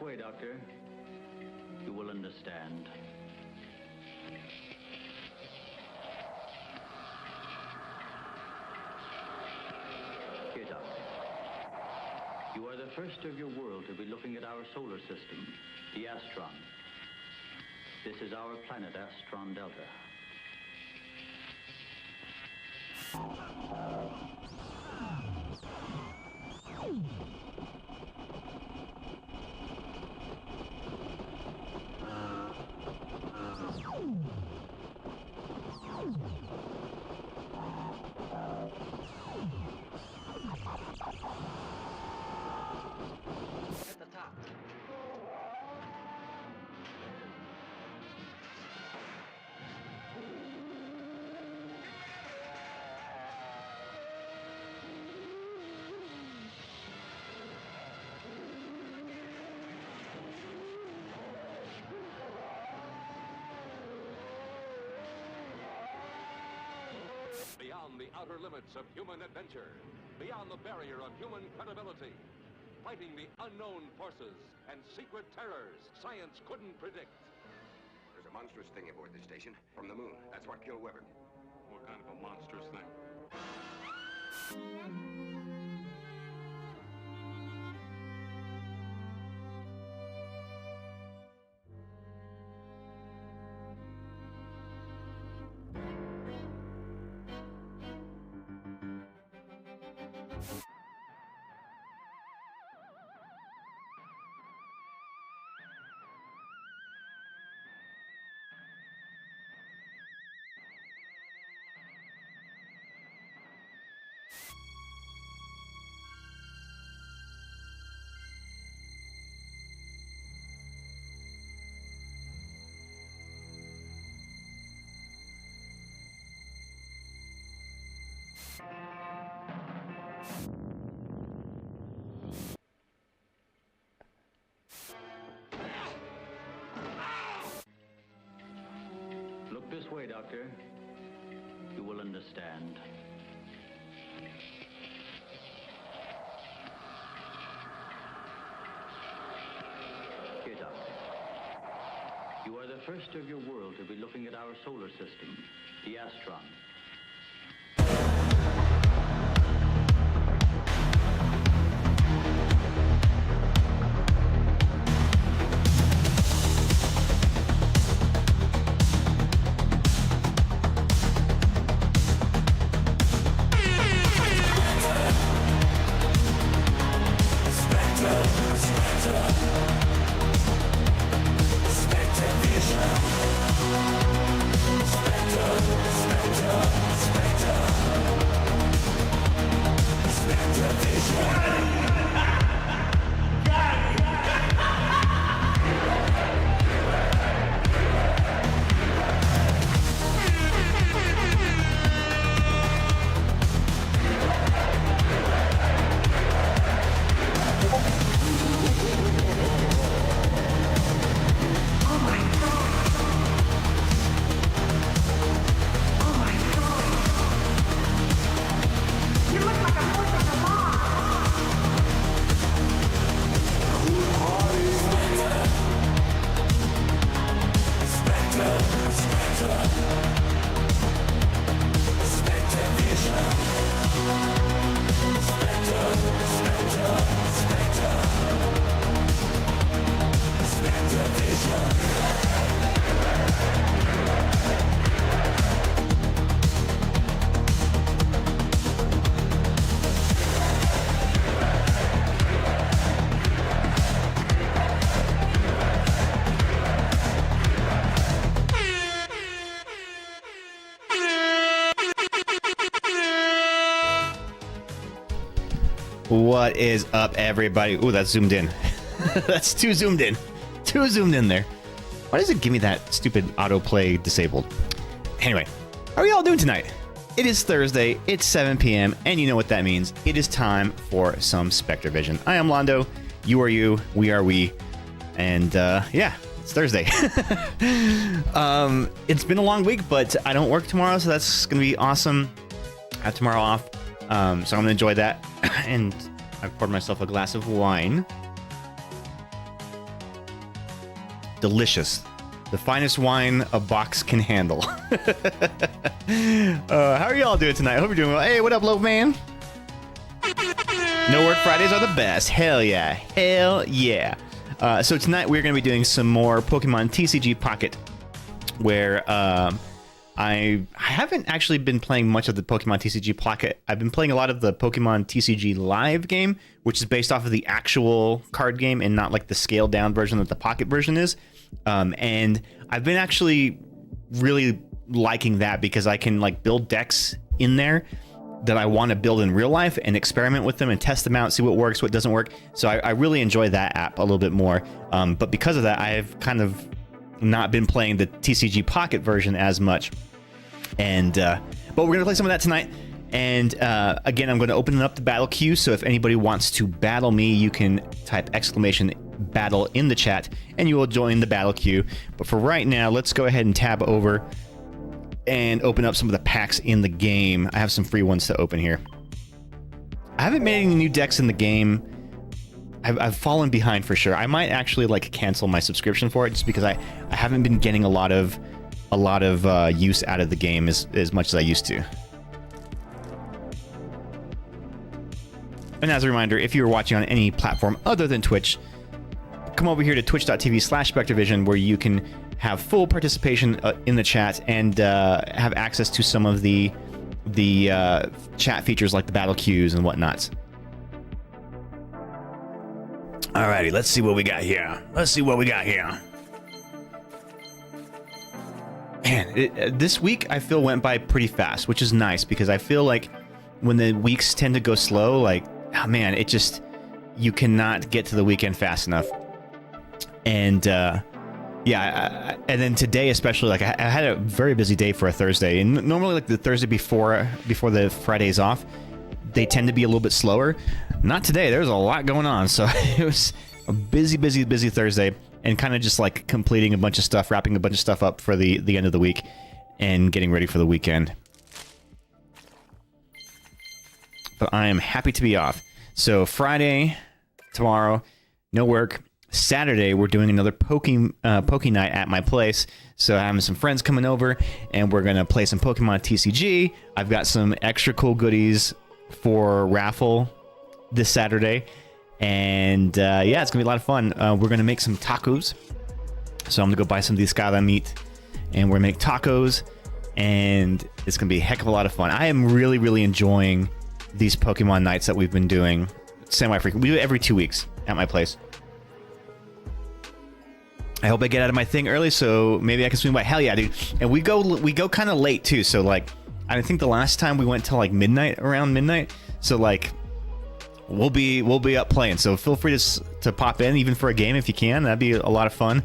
way, Doctor. You will understand. Here, Doctor. You are the first of your world to be looking at our solar system, the Astron. This is our planet, Astron Delta. At the top. Beyond the outer limits of human adventure, beyond the barrier of human credibility, fighting the unknown forces and secret terrors science couldn't predict. There's a monstrous thing aboard this station from the moon. That's what killed Weber. What kind of a monstrous thing? Look this way, Doctor. You will understand. Here, Doctor. You are the first of your world to be looking at our solar system, the Astron. What is up, everybody? Ooh, that's zoomed in. That's too zoomed in. Too zoomed in there. Why does it give me that stupid autoplay disabled? Anyway, how are y'all doing tonight? It is Thursday, it's 7 p.m., and you know what that means. It is time for some Spectre Vision. I am Londo, you are you, we are we, and yeah, it's Thursday. It's been a long week, but I don't work tomorrow, so that's going to be awesome. I have tomorrow off, so I'm going to enjoy that. And I've poured myself a glass of wine. delicious. The finest wine a box can handle. How are y'all doing tonight? I hope you're doing well. Hey, what up, Loaf Man? No work Fridays are the best. Hell yeah. Hell yeah. So tonight we're going to be doing some more Pokemon TCG Pocket, where I haven't actually been playing much of the Pokemon TCG Pocket. I've been playing a lot of the Pokemon TCG Live game, which is based off of the actual card game and not like the scaled down version that the Pocket version is. And I've been actually really liking that because I can like build decks in there that I want to build in real life and experiment with them and test them out, see what works, what doesn't work. So I really enjoy that app a little bit more. But because of that, I've kind of not been playing the TCG Pocket version as much. And but we're going to play some of that tonight. And again, I'm going to open up the battle queue. So if anybody wants to battle me, you can type !battle in the chat and you will join the battle queue. But for right now, let's go ahead and tab over and open up some of the packs in the game. I have some free ones to open here. I haven't made any new decks in the game. I've fallen behind for sure. I might actually like cancel my subscription for it just because I haven't been getting a lot of use out of the game as much as I used to. And as a reminder, if you're watching on any platform other than Twitch, come over here to twitch.tv/SpectreVision, where you can have full participation in the chat and have access to some of the chat features like the battle queues and whatnot. Alrighty, let's see what we got here. Man, this week I feel went by pretty fast, which is nice because I feel like when the weeks tend to go slow, like, oh man, you cannot get to the weekend fast enough. And yeah, and then today especially, like I had a very busy day for a Thursday, and normally like the Thursday before the Friday's off, they tend to be a little bit slower. Not today. There's a lot going on, so it was a busy Thursday, and kind of just like completing a bunch of stuff, wrapping a bunch of stuff up for the end of the week, and getting ready for the weekend. But I am happy to be off. So Friday, tomorrow, no work. Saturday, we're doing another Poke night at my place. So I'm having some friends coming over, and we're going to play some Pokemon TCG. I've got some extra cool goodies for raffle this Saturday. And yeah, it's going to be a lot of fun. We're going to make some tacos. So I'm going to go buy some of these Skyline meat, and we're going to make tacos. And it's going to be a heck of a lot of fun. I am really, really enjoying these Pokemon nights that we've been doing semi-frequent. We do it every 2 weeks at my place. I hope I get out of my thing early, so maybe I can swing by. Hell yeah, dude! And we go kind of late too. So like, I think the last time we went till like around midnight. So like, we'll be up playing. So feel free to pop in even for a game if you can. That'd be a lot of fun.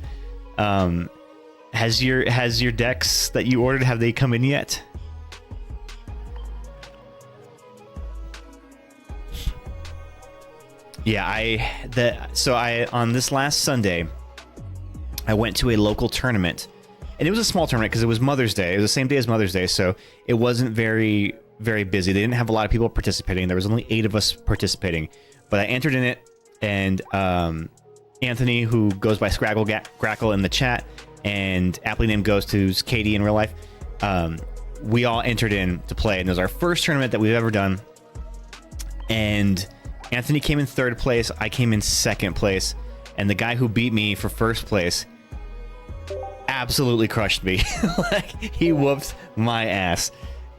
Has your decks that you ordered, have they come in yet? Yeah, so on this last Sunday, I went to a local tournament, and it was a small tournament because it was Mother's Day. It was the same day as Mother's Day, so it wasn't very, very busy. They didn't have a lot of people participating. There was only 8 of us participating, but I entered in it, and Anthony, who goes by Grackle in the chat, and aptly named Ghost, who's Katie in real life, we all entered in to play, and it was our first tournament that we've ever done, and Anthony came in 3rd place, I came in 2nd place, and the guy who beat me for 1st place absolutely crushed me. Like, he whooped my ass.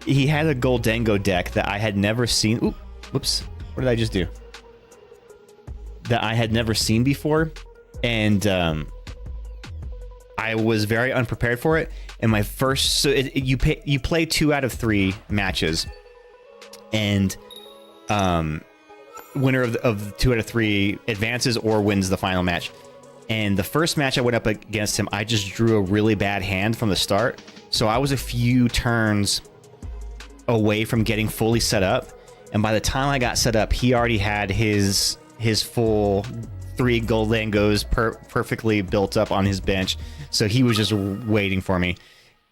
He had a Goldango deck that I had never seen. Oop, whoops. What did I just do? That I had never seen before. And I was very unprepared for it. And my first... So you play 2 out of 3 matches. And winner of 2 out of 3 advances or wins the final match. And the first match I went up against him, I just drew a really bad hand from the start. So I was a few turns away from getting fully set up. And by the time I got set up, he already had his full 3 Goldangos perfectly built up on his bench. So he was just waiting for me.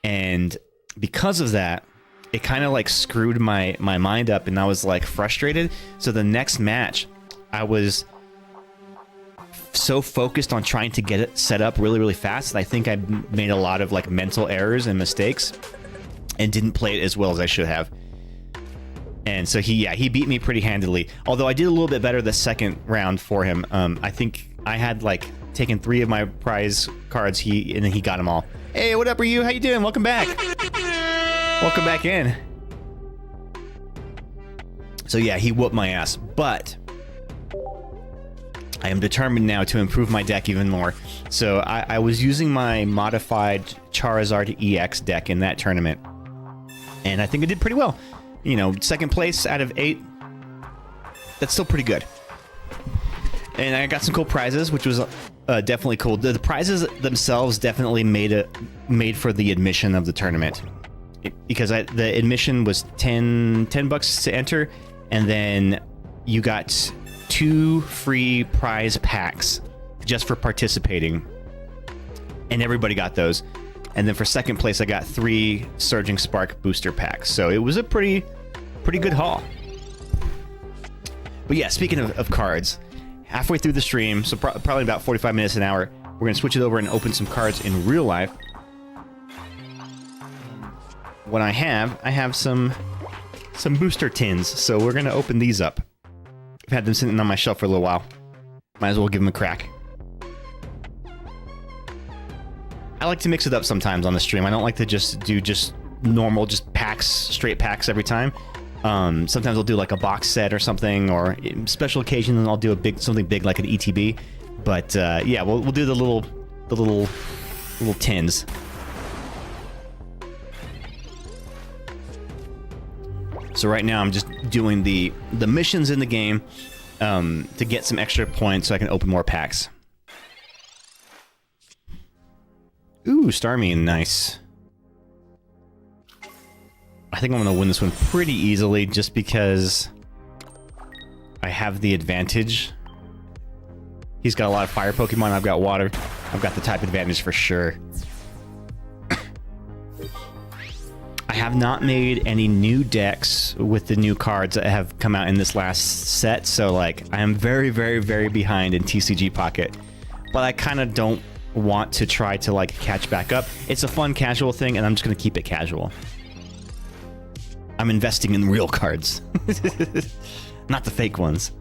And because of that, it kind of like screwed my mind up, and I was like frustrated. So the next match, I was so focused on trying to get it set up really, really fast that I think I made a lot of like mental errors and mistakes and didn't play it as well as I should have. And so he beat me pretty handily. Although I did a little bit better the second round for him. I think I had like taken 3 of my prize cards. And then he got them all. Hey, what up, are you? How you doing? Welcome back. Welcome back in. So yeah, he whooped my ass, but I am determined now to improve my deck even more. So I was using my modified Charizard EX deck in that tournament, and I think I did pretty well. You know, 2nd place out of 8. That's still pretty good. And I got some cool prizes, which was definitely cool. The prizes themselves definitely made for the admission of the tournament, because the admission was $10 to enter, and then you got 2 free prize packs just for participating, and everybody got those. And then for 2nd place, I got 3 Surging Spark booster packs. So it was a pretty good haul. But yeah, speaking of cards, halfway through the stream, so probably about 45 minutes an hour, we're going to switch it over and open some cards in real life. What I have some booster tins, so we're going to open these up. I've had them sitting on my shelf for a little while. Might as well give them a crack. I like to mix it up sometimes on the stream. I don't like to just do normal, packs, straight packs every time. Sometimes I'll do like a box set or something, or special occasion, and I'll do something big like an ETB. But yeah, we'll do the little tins. So right now I'm just doing the missions in the game to get some extra points so I can open more packs. Ooh, Starmie, nice. I think I'm going to win this one pretty easily just because I have the advantage. He's got a lot of fire Pokemon, I've got water. I've got the type advantage for sure. I have not made any new decks with the new cards that have come out in this last set, so like I am very, very, very behind in TCG Pocket. But I kind of don't want to try to like catch back up. It's a fun casual thing, and I'm just going to keep it casual. I'm investing in real cards, not the fake ones.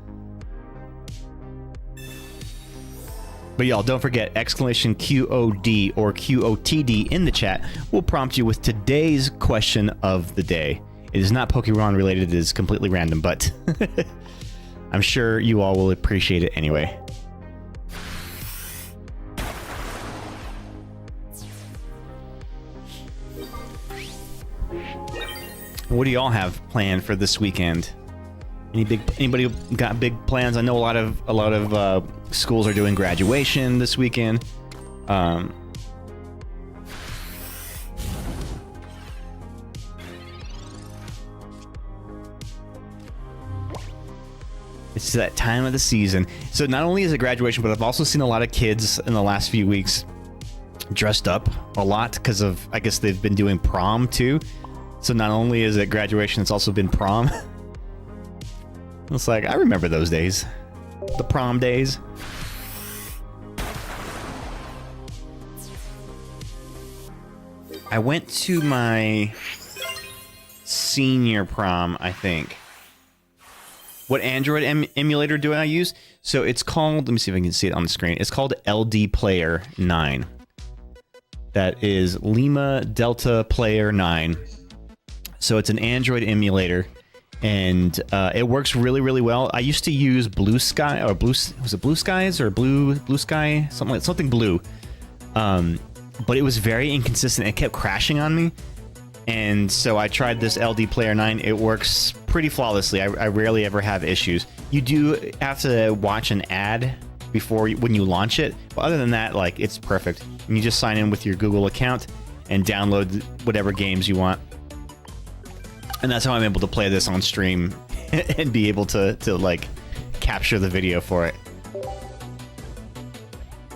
But y'all, don't forget, exclamation QOD or QOTD in the chat will prompt you with today's question of the day. It is not Pokemon related, it is completely random, but I'm sure you all will appreciate it anyway. What do y'all have planned for this weekend? Anybody got big plans? I know a lot of schools are doing graduation this weekend. It's that time of the season. So not only is it graduation, but I've also seen a lot of kids in the last few weeks dressed up a lot because of, I guess they've been doing prom too. So not only is it graduation, it's also been prom. It's like, I remember those days. The prom days. I went to my senior prom, I think. What Android emulator do I use? So it's called, let me see if I can see it on the screen. It's called LD Player 9. That is Lima Delta Player 9. So it's an Android emulator, and it works really, really well. I used to use Blue Sky, or was it Blue Skies or Blue Sky, something blue. But it was very inconsistent. It kept crashing on me, and so I tried this LD Player 9. It works pretty flawlessly. I rarely ever have issues. You do have to watch an ad when you launch it, but other than that, like, it's perfect. And you just sign in with your Google account and download whatever games you want. And that's how I'm able to play this on stream and be able to like capture the video for it.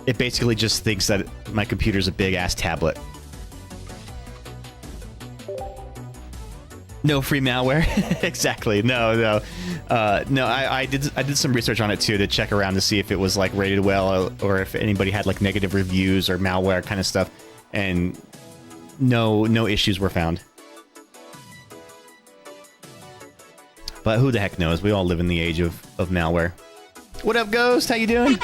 It basically just thinks that my computer's a big ass tablet. No free malware. Exactly. No. No. I did some research on it too to check around to see if it was like rated well or if anybody had like negative reviews or malware kind of stuff, and no issues were found. But who the heck knows? We all live in the age of malware. What up, Ghost? How you doing?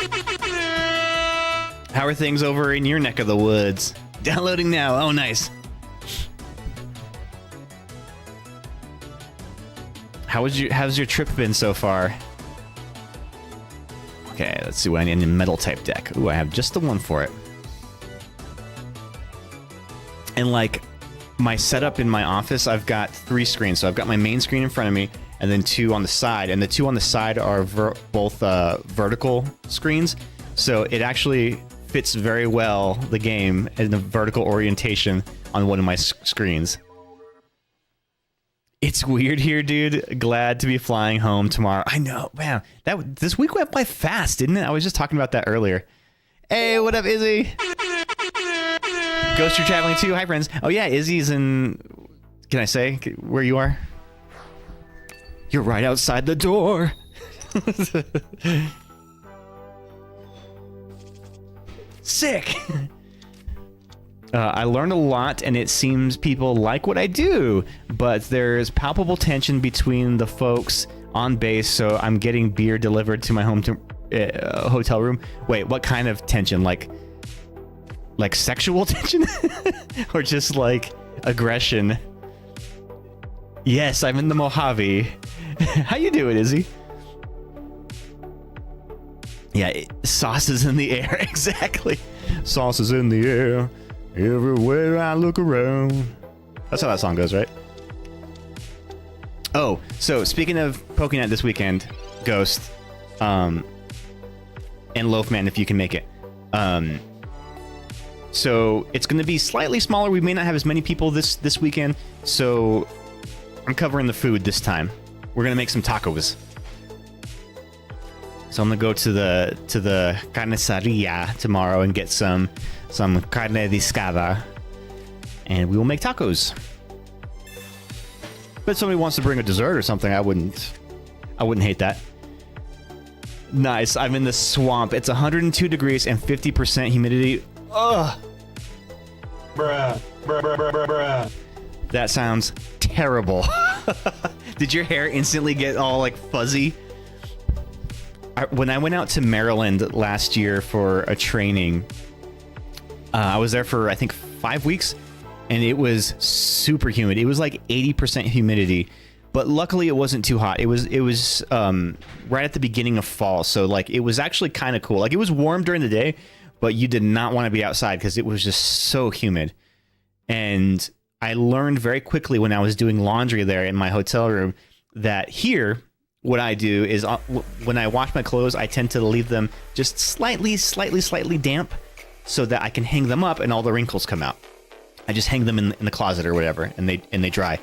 How are things over in your neck of the woods? Downloading now. Oh, nice. How's your trip been so far? Okay, let's see what I need in a metal type deck. Ooh, I have just the one for it. And like my setup in my office, I've got 3 screens. So I've got my main screen in front of me and then 2 on the side. And the 2 on the side are both vertical screens. So it actually fits very well the game in the vertical orientation on one of my screens. It's weird here, dude. Glad to be flying home tomorrow. I know, man. This week went by fast, didn't it? I was just talking about that earlier. Hey, what up, Izzy? Ghost, you're traveling too. Hi, friends. Oh yeah, Izzy's in. Can I say where you are? You're right outside the door. Sick. I learned a lot, and it seems people like what I do, but there's palpable tension between the folks on base, so I'm getting beer delivered to my hotel room. Wait, what kind of tension? Like sexual tension? Or just like aggression? Yes, I'm in the Mojave. How you doing, Izzy? Yeah, sauce is in the air. Exactly. Sauce is in the air. Everywhere I look around. That's how that song goes, right? Oh, so speaking of poking at this weekend, Ghost, and Loafman, if you can make it. So it's going to be slightly smaller. We may not have as many people this weekend, so I'm covering the food this time. We're going to make some tacos. So I'm going to go to the carniceria tomorrow and get some carne discada, and we will make tacos. But if somebody wants to bring a dessert or something, I wouldn't hate that. Nice. I'm in the swamp. It's 102 degrees and 50% humidity. Ugh. Bruh. That sounds terrible. Did your hair instantly get all like fuzzy? When I went out to Maryland last year for a training, I was there for I think 5 weeks, and it was super humid. It was like 80% humidity, but luckily it wasn't too hot. It was right at the beginning of fall, so like it was actually kind of cool. Like it was warm during the day, but you did not want to be outside because it was just so humid. And I learned very quickly when I was doing laundry there in my hotel room that here, what I do is when I wash my clothes, I tend to leave them just slightly damp so that I can hang them up and all the wrinkles come out. I just hang them in the closet or whatever, and they dry.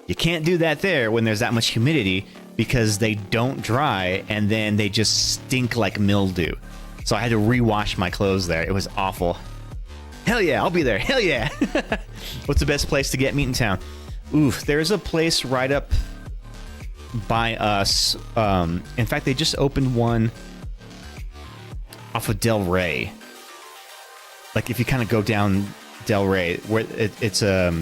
You can't do that there when there's that much humidity because they don't dry and then they just stink like mildew. So I had to rewash my clothes there. It was awful. Hell yeah, I'll be there. Hell yeah. What's the best place to get meat in town? Oof, there's a place right up by us. In fact, they just opened one off of Del Rey. Like if you kind of go down Del Rey, where it's I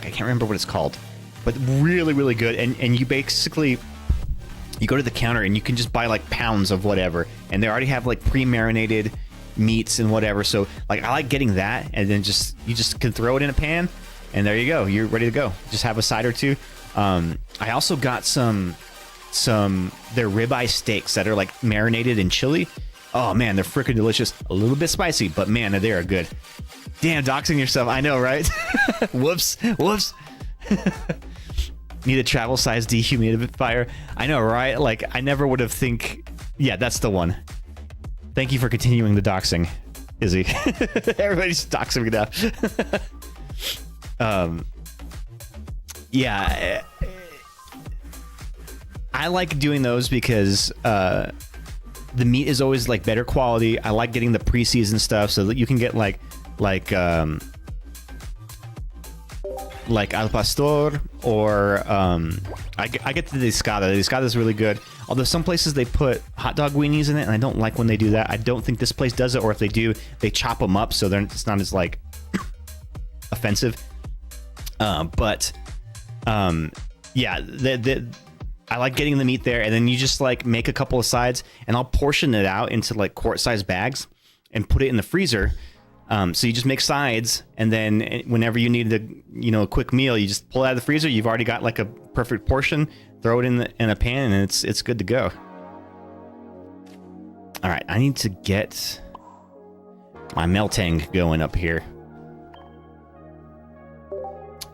can't remember what it's called, but really, really good. And you basically, you go to the counter and you can just buy like pounds of whatever, and they already have like pre-marinated meats and whatever. So like I like getting that, and then you just can throw it in a pan, and there you go. You're ready to go. Just have a side or two. I also got some their ribeye steaks that are like marinated in chili. Oh man, they're freaking delicious. A little bit spicy, but man, they are good. Damn, doxing yourself. I know, right? Whoops. Need a travel size dehumidifier. I know, right? Like I never would have think. Yeah, that's the one. Thank you for continuing the doxing, Izzy. Everybody's doxing me now. Yeah, I like doing those because the meat is always like better quality. I like getting the pre-seasoned stuff so that you can get like like al pastor, or I get the discada. The discada is really good. Although some places they put hot dog weenies in it, and I don't like when they do that. I don't think this place does it, or if they do, they chop them up so it's not as like offensive. Yeah, I like getting the meat there, and then you just like make a couple of sides, and I'll portion it out into like quart-sized bags and put it in the freezer. So you just make sides, and then whenever you need a quick meal, you just pull it out of the freezer. You've already got like a perfect portion. Throw it in a pan, and it's good to go. All right, I need to get my melting going up here.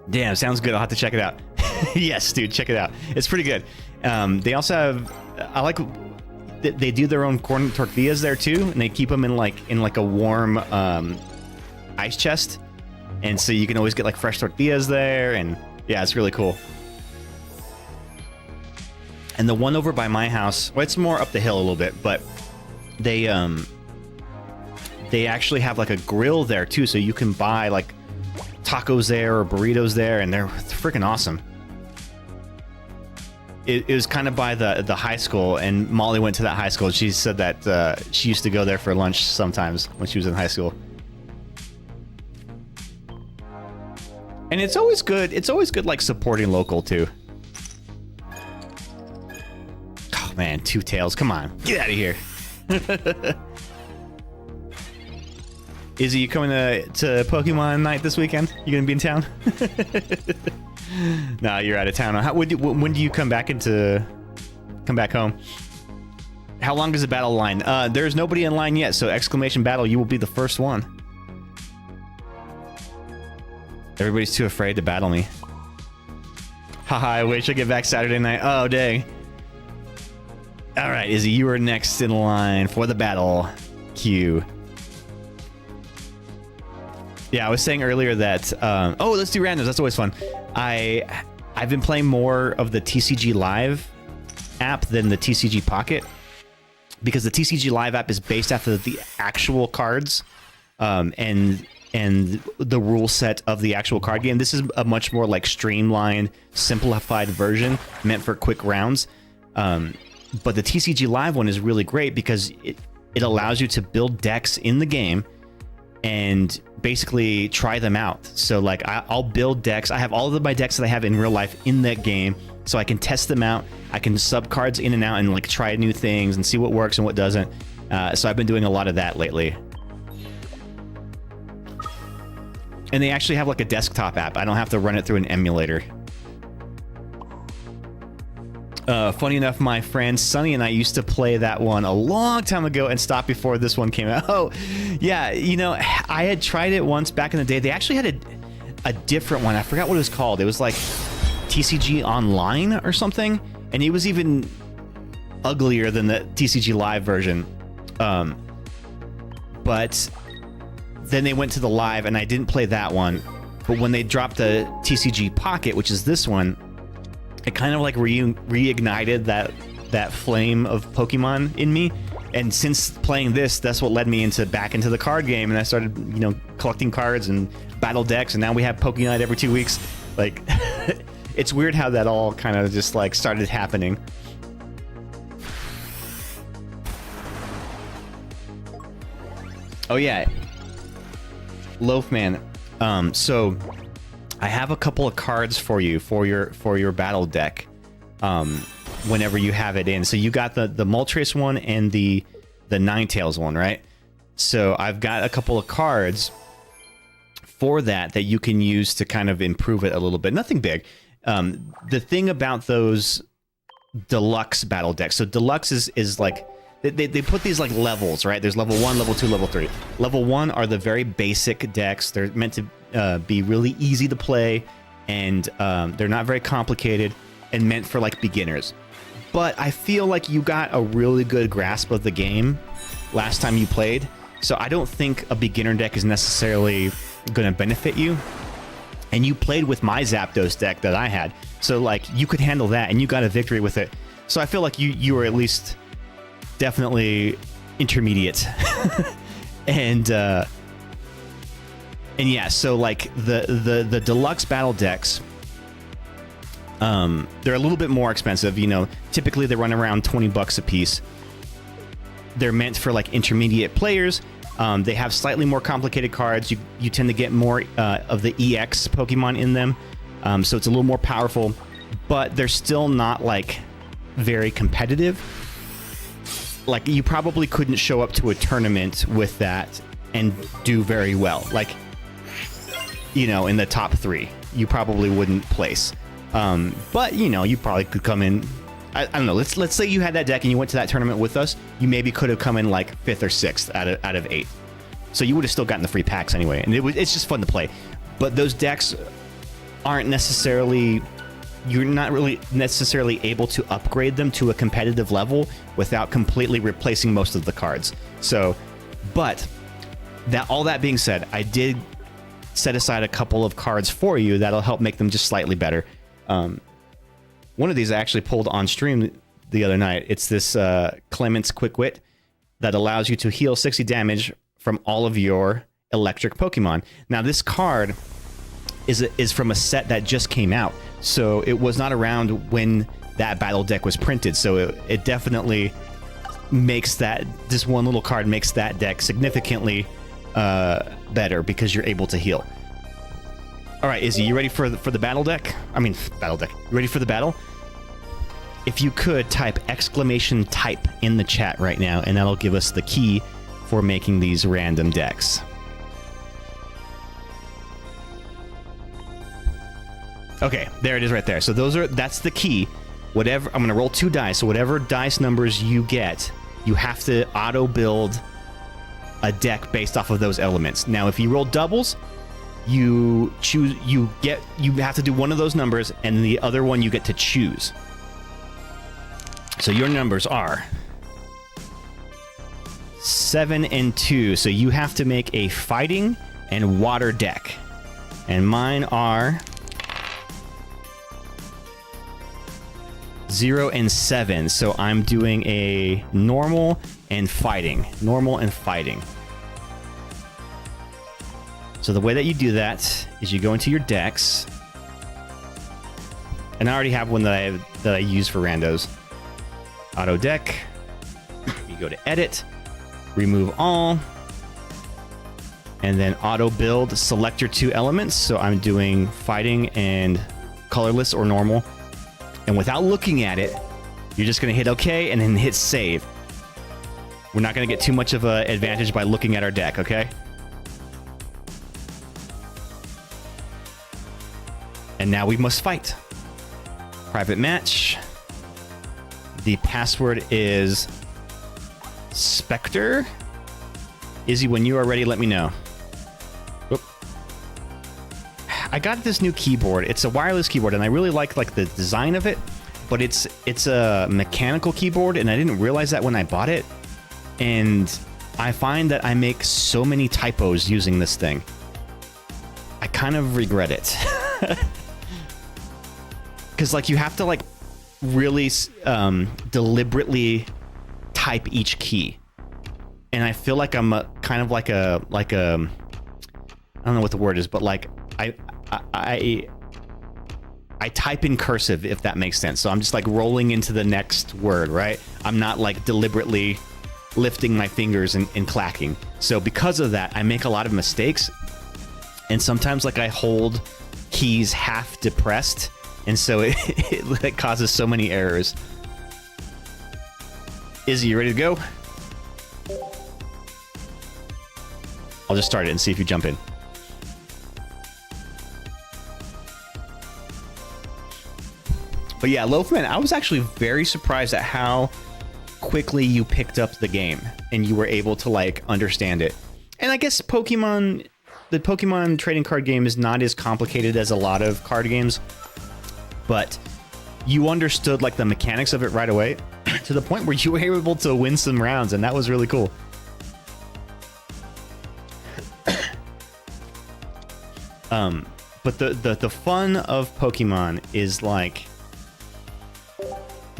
Damn, sounds good. I'll have to check it out. Yes, dude, check it out. It's pretty good. They also have, I like, they do their own corn tortillas there too, and they keep them in like a warm ice chest, and so you can always get like fresh tortillas there, and yeah, it's really cool. And the one over by my house, well, it's more up the hill a little bit, but they actually have like a grill there too, so you can buy like tacos there or burritos there, and they're freaking awesome. It was kind of by the high school, and Molly went to that high school. She said that she used to go there for lunch sometimes when she was in high school. And it's always good. It's always good, like, supporting local too. Oh man, Two Tails, come on, get out of here. Izzy, you coming to Pokemon night this weekend? You gonna be in town? Nah, you're out of town. When do you come back home? How long is the battle line? There's nobody in line yet, so exclamation battle, you will be the first one. Everybody's too afraid to battle me. Haha, I wish I get back Saturday night. Oh, dang. All right, Izzy, you are next in line for the battle queue. Yeah, I was saying earlier that, oh, let's do randoms. That's always fun. I've been playing more of the TCG Live app than the TCG Pocket, because the TCG Live app is based after the actual cards, and the rule set of the actual card game. This is a much more like streamlined, simplified version meant for quick rounds. But the TCG Live one is really great because it allows you to build decks in the game and basically try them out. So like I'll build decks. I have all of my decks that I have in real life in that game, so I can test them out. I can sub cards in and out and like try new things and see what works and what doesn't. So I've been doing a lot of that lately. And they actually have like a desktop app. I don't have to run it through an emulator. Funny enough, my friend Sunny and I used to play that one a long time ago and stopped before this one came out. Oh, yeah, you know, I had tried it once back in the day. They actually had a different one. I forgot what it was called. It was like TCG Online or something, and it was even uglier than the TCG Live version. But then they went to the Live, and I didn't play that one. But when they dropped the TCG Pocket, which is this one, it kind of like reignited that flame of Pokemon in me. And since playing this, that's what led me back into the card game, and I started, you know, collecting cards and battle decks, and now we have Pokenight every 2 weeks. Like, it's weird how that all kind of just like started happening. Oh yeah, Loafman. So I have a couple of cards for you for your battle deck. Whenever you have it in, so you got the Moltres one and the Ninetales one, right? So I've got a couple of cards for that you can use to kind of improve it a little bit. Nothing big. The thing about those deluxe battle decks, so deluxe is like they put these like levels, right? There's level 1, level 2, level 3. Level 1 are the very basic decks. They're meant to be really easy to play, and they're not very complicated and meant for like beginners. But I feel like you got a really good grasp of the game last time you played, so I don't think a beginner deck is necessarily going to benefit you. And you played with my Zapdos deck that I had, so like you could handle that, and you got a victory with it. So I feel like you were at least definitely intermediate. And And yeah, so like the deluxe battle decks, they're a little bit more expensive. You know, typically they run around $20 a piece. They're meant for like intermediate players. They have slightly more complicated cards. You tend to get more of the EX Pokemon in them, so it's a little more powerful. But they're still not like very competitive. Like you probably couldn't show up to a tournament with that and do very well. Like, you know, in the top 3, you probably wouldn't place. But you know, you probably could come in. I don't know. Let's say you had that deck and you went to that tournament with us. You maybe could have come in like 5th or 6th out of 8. So you would have still gotten the free packs anyway, and it's just fun to play. But those decks aren't necessarily. You're not really necessarily able to upgrade them to a competitive level without completely replacing most of the cards. So, but all that being said, I did set aside a couple of cards for you that'll help make them just slightly better. One of these I actually pulled on stream the other night. It's this Clement's Quick Wit that allows you to heal 60 damage from all of your electric Pokemon. Now, this card is from a set that just came out, so it was not around when that battle deck was printed. So it definitely makes this one little card makes that deck significantly better because you're able to heal. All right, Izzy, you ready for the battle deck? I mean, battle deck. You ready for the battle? If you could type !type in the chat right now, and that'll give us the key for making these random decks. Okay, there it is right there. So that's the key. Whatever, I'm gonna roll 2 dice. So whatever dice numbers you get, you have to auto build a deck based off of those elements. Now, if you roll doubles, you have to do one of those numbers, and the other one you get to choose. So your numbers are 7 and 2. So you have to make a fighting and water deck. And mine are 0 and 7. So I'm doing a normal and fighting. Normal and fighting. So the way that you do that is you go into your decks. And I already have one that I use for randos. Auto deck. You go to edit, remove all, and then auto build. Select your 2 elements. So I'm doing fighting and colorless or normal. And without looking at it, you're just going to hit OK and then hit save. We're not going to get too much of an advantage by looking at our deck, okay? And now we must fight. Private match. The password is Spectre. Izzy, when you are ready, let me know. Oop. I got this new keyboard. It's a wireless keyboard, and I really like the design of it, but it's a mechanical keyboard, and I didn't realize that when I bought it. And I find that I make so many typos using this thing. I kind of regret it. Because like you have to like really deliberately type each key, and I feel like I'm kind of like a I don't know what the word is, but like I type in cursive, if that makes sense. So I'm just like rolling into the next word, right? I'm not like deliberately lifting my fingers and clacking. So because of that, I make a lot of mistakes, and sometimes like I hold keys half depressed. And so it causes so many errors. Izzy, you ready to go? I'll just start it and see if you jump in. But yeah, Loafman, I was actually very surprised at how quickly you picked up the game and you were able to like understand it. And I guess the Pokemon trading card game is not as complicated as a lot of card games. But you understood like the mechanics of it right away to the point where you were able to win some rounds, and that was really cool. But the fun of Pokemon is like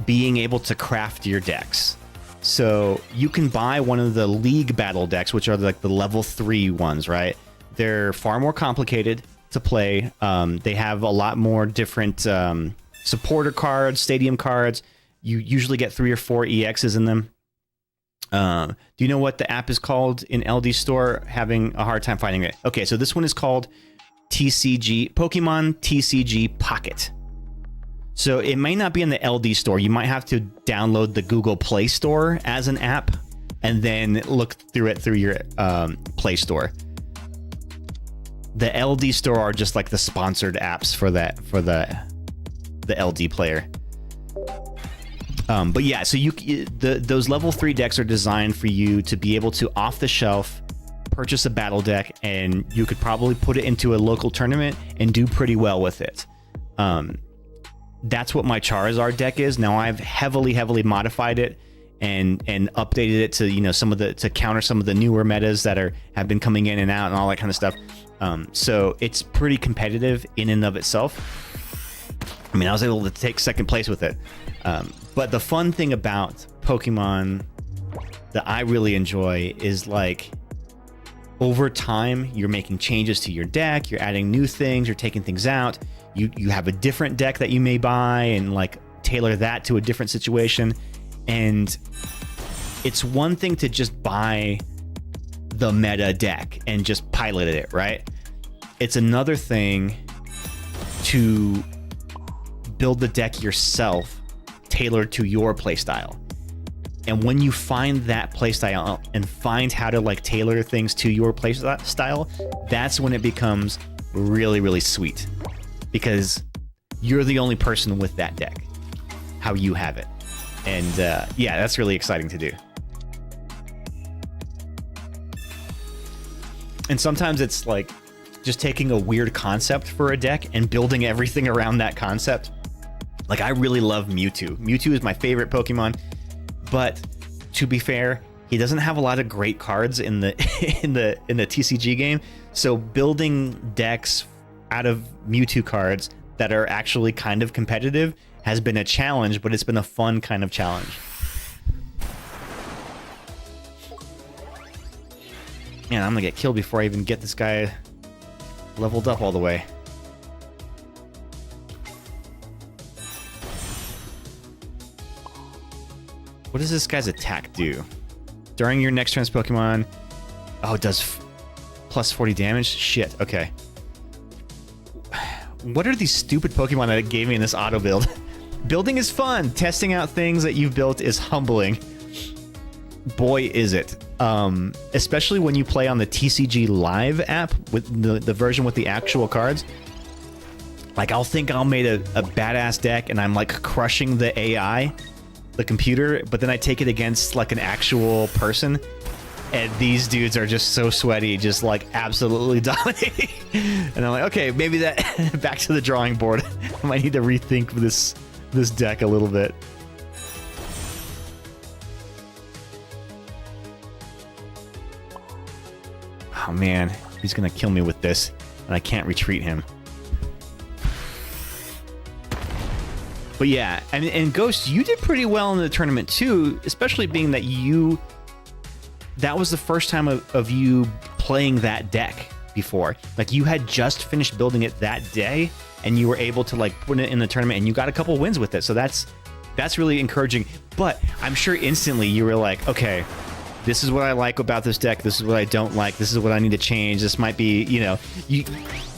being able to craft your decks. So you can buy one of the League Battle decks, which are like the level 3 ones, right? They're far more complicated to play. They have a lot more different supporter cards, stadium cards. You usually get 3 or 4 EXs in them. Do you know what the app is called in LD Store? Having a hard time finding it. Okay, so this one is called Pokemon TCG Pocket. So it may not be in the LD Store. You might have to download the Google Play Store as an app and then look through it through your Play Store. The LD Store are just like the sponsored apps for that, for the LD player. But yeah, so those level 3 decks are designed for you to be able to off the shelf purchase a battle deck, and you could probably put it into a local tournament and do pretty well with it. That's what my Charizard deck is. Now I've heavily modified it and updated it to, you know, to counter some of the newer metas that have been coming in and out and all that kind of stuff. So it's pretty competitive in and of itself. I mean, I was able to take second place with it. But the fun thing about Pokemon that I really enjoy is, like, over time, you're making changes to your deck, you're adding new things, you're taking things out. You have a different deck that you may buy and, like, tailor that to a different situation. And it's one thing to just buy the meta deck and just pilot it, right? It's another thing to build the deck yourself, tailored to your playstyle. And when you find that playstyle and find how to, like, tailor things to your playstyle, that's when it becomes really sweet, because you're the only person with that deck, how you have it. And yeah, that's really exciting to do. And sometimes it's like just taking a weird concept for a deck and building everything around that concept. Like, I really love Mewtwo. Mewtwo is my favorite Pokemon, but to be fair, he doesn't have a lot of great cards in the in the TCG game. So building decks out of Mewtwo cards that are actually kind of competitive has been a challenge, but it's been a fun kind of challenge. Man, I'm gonna get killed before I even get this guy leveled up all the way. What does this guy's attack do? During your next turn's Pokemon... Oh, it does plus 40 damage? Shit, okay. What are these stupid Pokemon that it gave me in this auto build? Building is fun. Testing out things that you've built is humbling. Boy, is it. Especially when you play on the TCG Live app, with the version with the actual cards. Like, I'll think I'll made a badass deck and I'm, like, crushing the AI, the computer, but then I take it against, like, an actual person, and these dudes are just so sweaty, just, like, absolutely dominating. And I'm like, okay, maybe that back to the drawing board. I might need to rethink this deck a little bit. Oh man, he's gonna kill me with this, and I can't retreat him. But yeah, and Ghost, you did pretty well in the tournament too, especially being that that was the first time of you playing that deck before. Like, you had just finished building it that day, and you were able to, like, put it in the tournament, and you got a couple wins with it. So that's really encouraging. But I'm sure instantly you were like, okay, this is what I like about this deck. This is what I don't like. This is what I need to change. This might be, you know,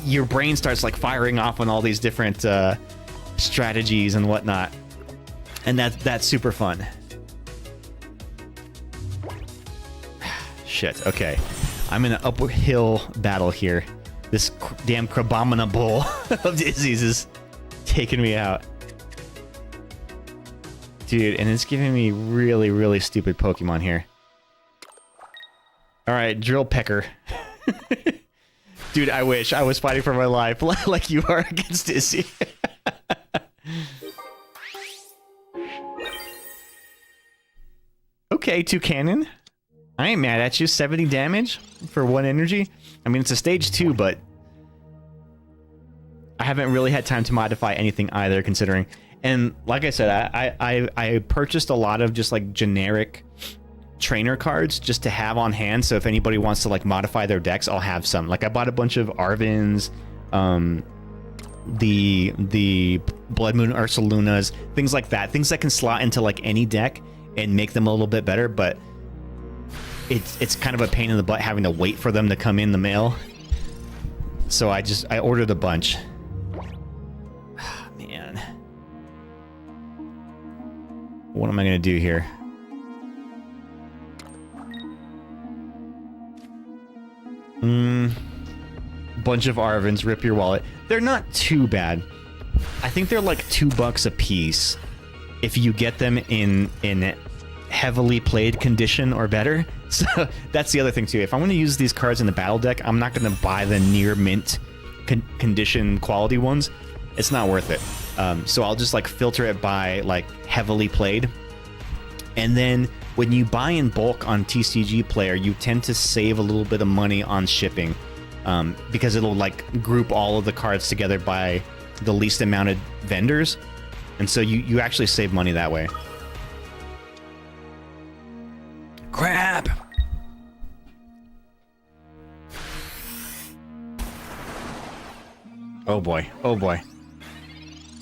your brain starts, like, firing off on all these different strategies and whatnot, and that's super fun. Shit. Okay, I'm in an uphill battle here. This damn Crabomina Bull of disease is taking me out, dude, and it's giving me really stupid Pokemon here. All right, Drill Pecker. Dude, I wish I was fighting for my life like you are against Izzy. Okay, Toucannon. I ain't mad at you. 70 damage for 1 energy. I mean, it's a stage 2, but I haven't really had time to modify anything either, considering. And like I said, I purchased a lot of just, like, generic trainer cards just to have on hand. So if anybody wants to like modify their decks, I'll have some. Like I bought a bunch of Arvins, the Blood Moon Ursalunas, things like that. Things that can slot into like any deck and make them a little bit better, but it's kind of a pain in the butt having to wait for them to come in the mail. So I ordered a bunch. Man. What am I going to do here? Bunch of Arvins, rip your wallet. They're not too bad. I think they're like $2 a piece if you get them in heavily played condition or better. So that's the other thing too. If I want to use these cards in the battle deck, I'm not going to buy the near mint condition quality ones. It's not worth it. So I'll just like filter it by like heavily played. And then when you buy in bulk on TCG Player, you tend to save a little bit of money on shipping, because it'll like group all of the cards together by the least amount of vendors. And so you actually save money that way. Crap! Oh boy, oh boy.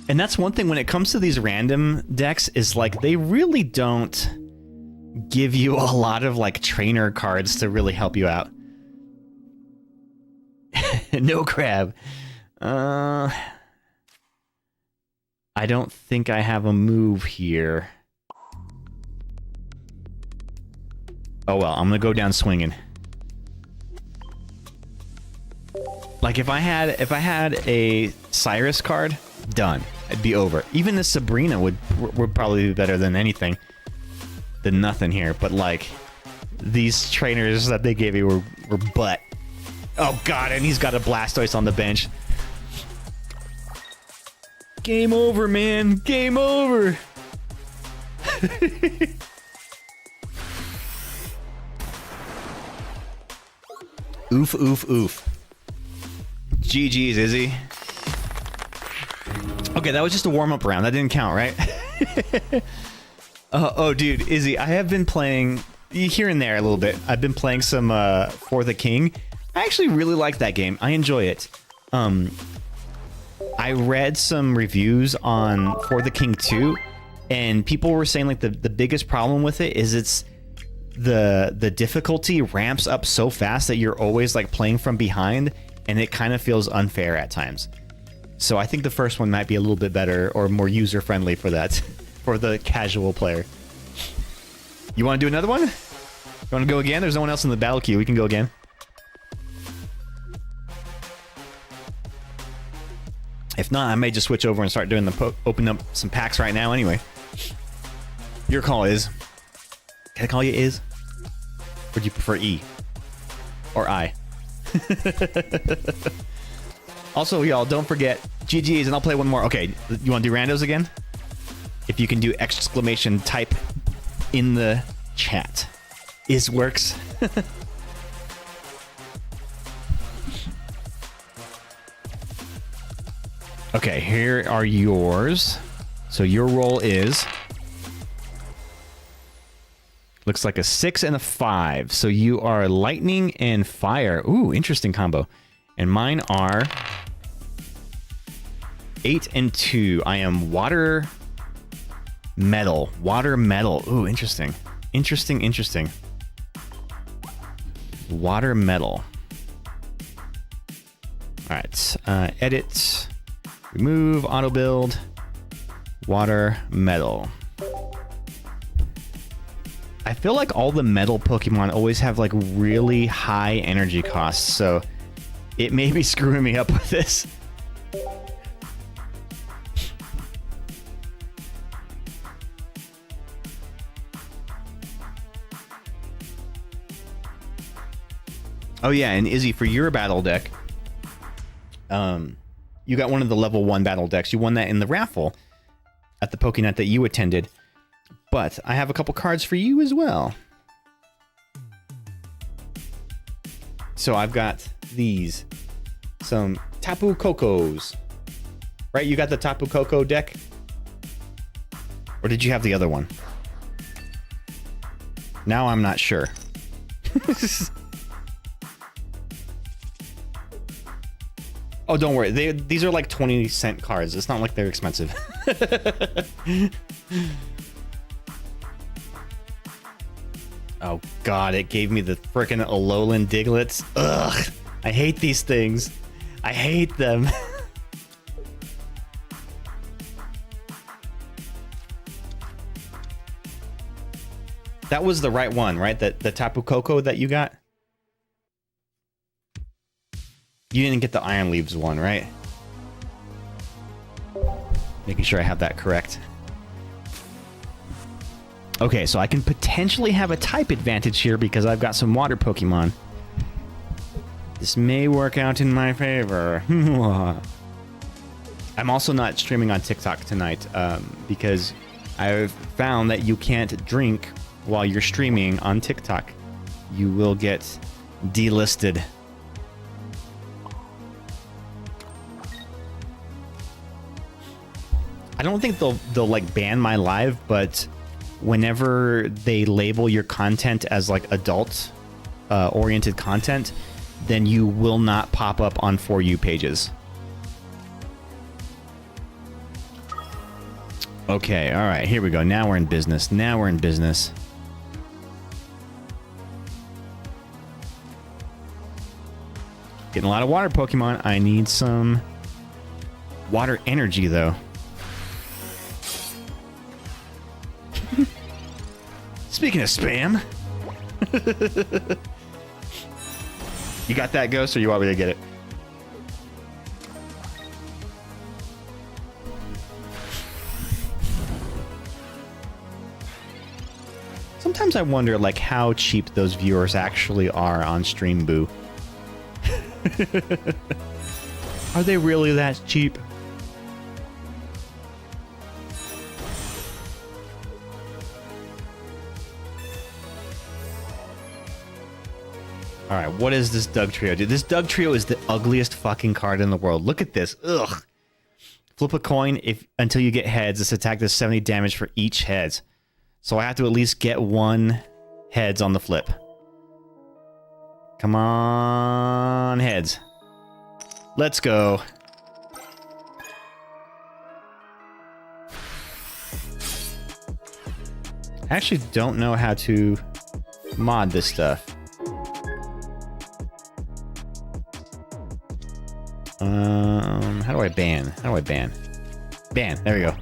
And that's one thing when it comes to these random decks, is like they really don't give you a lot of like trainer cards to really help you out. No crab. I don't think I have a move here. Oh well, I'm gonna go down swinging. Like if I had a Cyrus card, done. It'd be over. Even the Sabrina would probably be better than anything, than nothing here. But like these trainers that they gave you were butt. Oh god, and he's got a Blastoise on the bench. Game over, man. Game over. Oof, oof, oof. GG's, Izzy. Okay, that was just a warm-up round. That didn't count, right? Oh, dude, Izzy, I have been playing here and there a little bit. I've been playing some For the King. I actually really like that game. I enjoy it. I read some reviews on For the King 2, and people were saying like the biggest problem with it is it's the difficulty ramps up so fast that you're always like playing from behind, and it kind of feels unfair at times. So I think the first one might be a little bit better or more user-friendly for that, for the casual player. You want to do another one? You want to go again? There's no one else in the battle queue. We can go again. If not, I may just switch over and start doing open up some packs right now anyway. Your call is. Can I call you Is? Or do you prefer E? Or I? Also, y'all, don't forget GG's, and I'll play one more. Okay, you want to do randos again? If you can do exclamation type in the chat. Is works. Okay, here are yours. So your roll is... looks like a 6 and a 5. So you are lightning and fire. Ooh, interesting combo. And mine are 8 and 2. I am water metal. Water metal. Ooh, interesting. Interesting, interesting. Water metal. All right. Edit. Remove. Auto build. Water metal. I feel like all the metal Pokemon always have like really high energy costs, so it may be screwing me up with this. Oh yeah, and Izzy, for your battle deck, you got one of the level 1 battle decks. You won that in the raffle at the PokeNet that you attended. But I have a couple cards for you as well. So I've got these. Some Tapu Kokos. Right, you got the Tapu Koko deck? Or did you have the other one? Now I'm not sure. Oh, don't worry. These are like 20-cent cards. It's not like they're expensive. Oh god, it gave me the frickin' Alolan Diglets. Ugh, I hate these things. I hate them. That was the right one, right? The Tapu Koko that you got? You didn't get the Iron Leaves one, right? Making sure I have that correct. Okay, so I can potentially have a type advantage here because I've got some water Pokemon. This may work out in my favor. I'm also not streaming on TikTok tonight because I've found that you can't drink while you're streaming on TikTok. You will get delisted. I don't think they'll like ban my live, but whenever they label your content as like adult oriented content, then you will not pop up on For You pages. Okay, all right, here we go. Now we're in business. Now we're in business. Getting a lot of water Pokemon. I need some water energy, though. Speaking of spam. You got that, Ghost, or you want me to get it? Sometimes I wonder, like, how cheap those viewers actually are on Stream Boo. Are they really that cheap? Alright, what is this Doug Trio do? This Doug Trio is the ugliest fucking card in the world. Look at this. Ugh. Flip a coin until you get heads. This attack does 70 damage for each heads. So I have to at least get one heads on the flip. Come on, heads. Let's go. I actually don't know how to mod this stuff. How do I ban? How do I ban? Ban. There we go.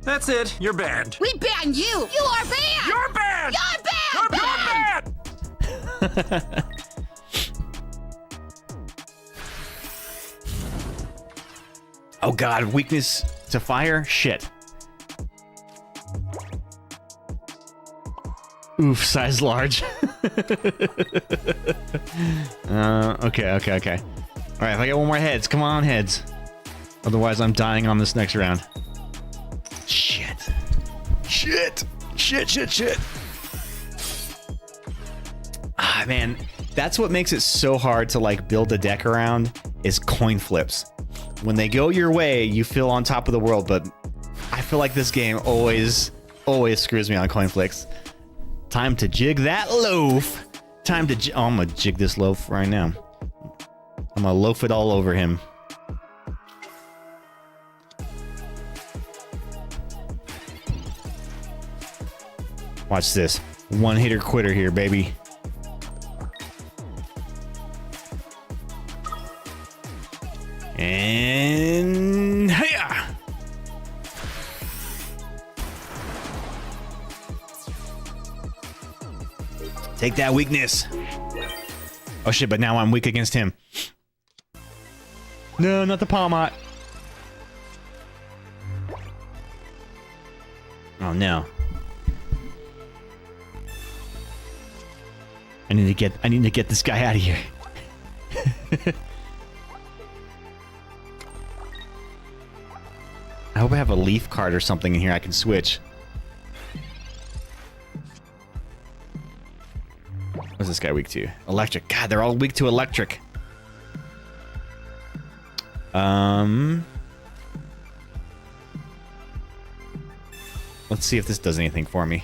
That's it. You're banned. We ban you! You are banned! You're banned! You're banned! You're banned! Oh god, weakness to fire? Shit. Oof, size large. Okay. Alright, if I get one more heads, come on, heads. Otherwise, I'm dying on this next round. Shit. Ah, man. That's what makes it so hard to, like, build a deck around, is coin flips. When they go your way, you feel on top of the world, but I feel like this game always screws me on coin flicks. Time to jig that loaf. Time to oh, I'm gonna jig this loaf right now. I'm gonna loaf it all over him. Watch this. One hitter quitter here, baby. And hiya! Take that weakness. Oh shit, but now I'm weak against him. No, not the Palmot. Oh no. I need to get this guy out of here. I hope I have a leaf card or something in here I can switch. What's this guy weak to? Electric. God, they're all weak to electric. Let's see if this does anything for me.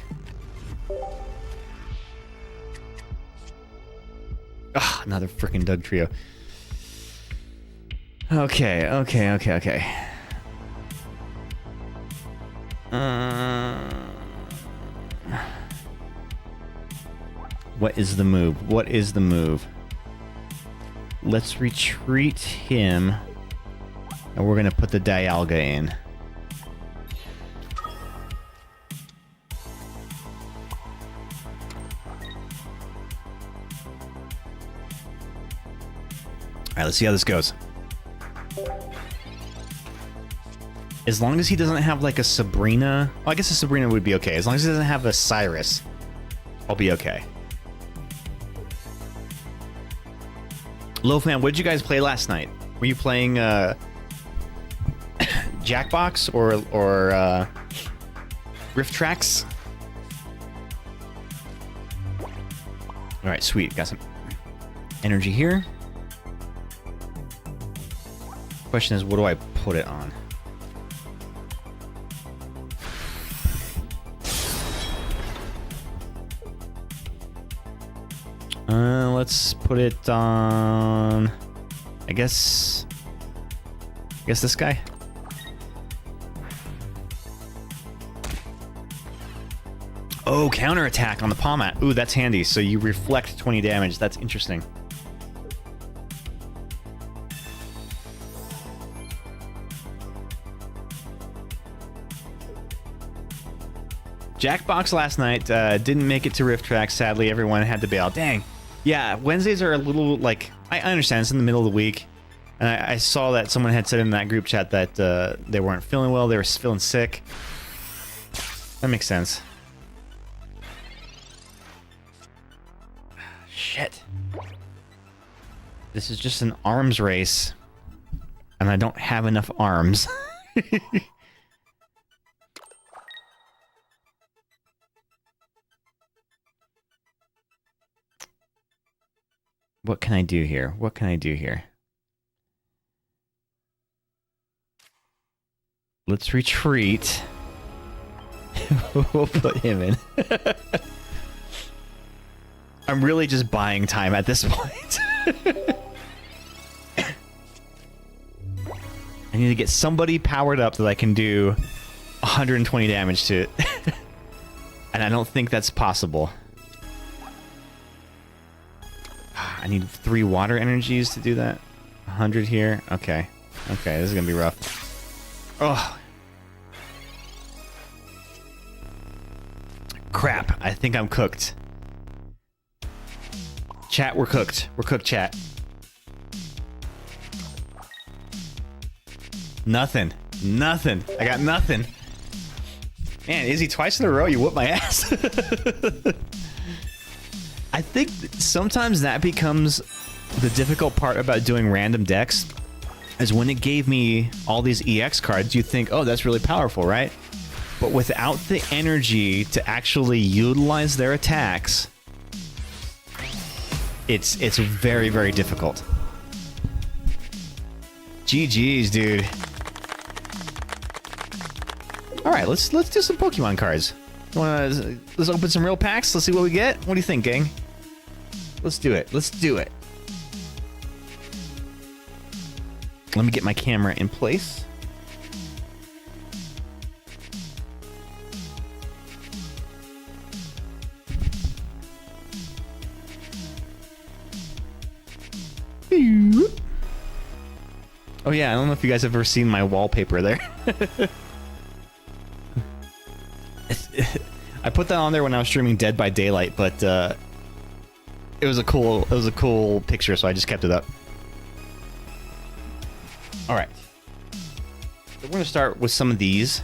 Ah, another freaking Doug trio. Okay. What is the move? What is the move? Let's retreat him. And we're going to put the Dialga in. All right, let's see how this goes. As long as he doesn't have like a Sabrina... Well, I guess a Sabrina would be okay. As long as he doesn't have a Cyrus, I'll be okay. Loafman, what did you guys play last night? Were you playing Jackbox or Rift Tracks? All right, sweet. Got some energy here. Question is, what do I put it on? Let's put it on... I guess this guy. Oh, counterattack on the Palmat. Ooh, that's handy. So you reflect 20 damage. That's interesting. Jackbox last night didn't make it to Rift Track. Sadly, everyone had to bail. Dang. Yeah, Wednesdays are a little, like... I understand, it's in the middle of the week. And I saw that someone had said in that group chat that they weren't feeling well. They were feeling sick. That makes sense. Shit. This is just an arms race. And I don't have enough arms. What can I do here? What can I do here? Let's retreat. We'll put him in. I'm really just buying time at this point. I need to get somebody powered up that I can do 120 damage to. And I don't think that's possible. I need 3 water energies to do that. 100 here. Okay. Okay, this is gonna be rough. Oh. Crap. I think I'm cooked. Chat, we're cooked. We're cooked, chat. Nothing. Nothing. I got nothing. Man, Izzy, twice in a row you whooped my ass. I think sometimes that becomes the difficult part about doing random decks, is when it gave me all these EX cards, you think, oh, that's really powerful, right? But without the energy to actually utilize their attacks, it's very, very difficult. GG's, dude. All right, let's do some Pokemon cards. Let's open some real packs. Let's see what we get. What do you think, gang? Let's do it. Let's do it. Let me get my camera in place. Oh yeah, I don't know if you guys have ever seen my wallpaper there. I put that on there when I was streaming Dead by Daylight, but it was a cool picture, so I just kept it up. All right. So we're gonna start with some of these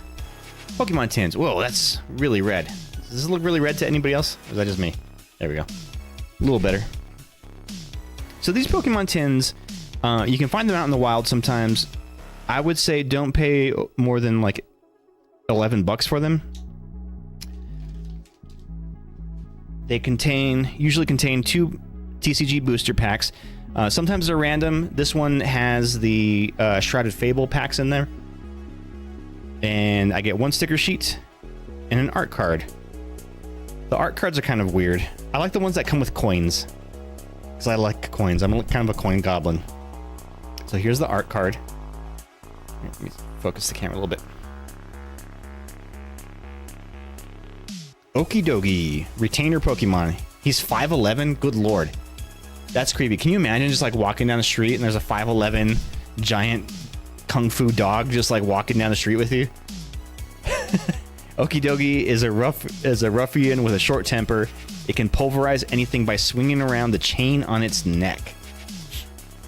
Pokemon tins. Whoa, that's really red. Does this look really red to anybody else? Or is that just me? There we go. A little better. So these Pokemon tins, you can find them out in the wild sometimes. I would say don't pay more than like $11 for them. They usually contain 2 TCG booster packs. Sometimes they're random. This one has the Shrouded Fable packs in there. And I get 1 sticker sheet and an art card. The art cards are kind of weird. I like the ones that come with coins. because I like coins. I'm kind of a coin goblin. So here's the art card. Here, let me focus the camera a little bit. Okie dokie. Retainer Pokemon. He's 5'11". Good lord. That's creepy. Can you imagine just like walking down the street and there's a 5'11" giant kung fu dog just like walking down the street with you? Okidogi is a ruffian with a short temper. It can pulverize anything by swinging around the chain on its neck.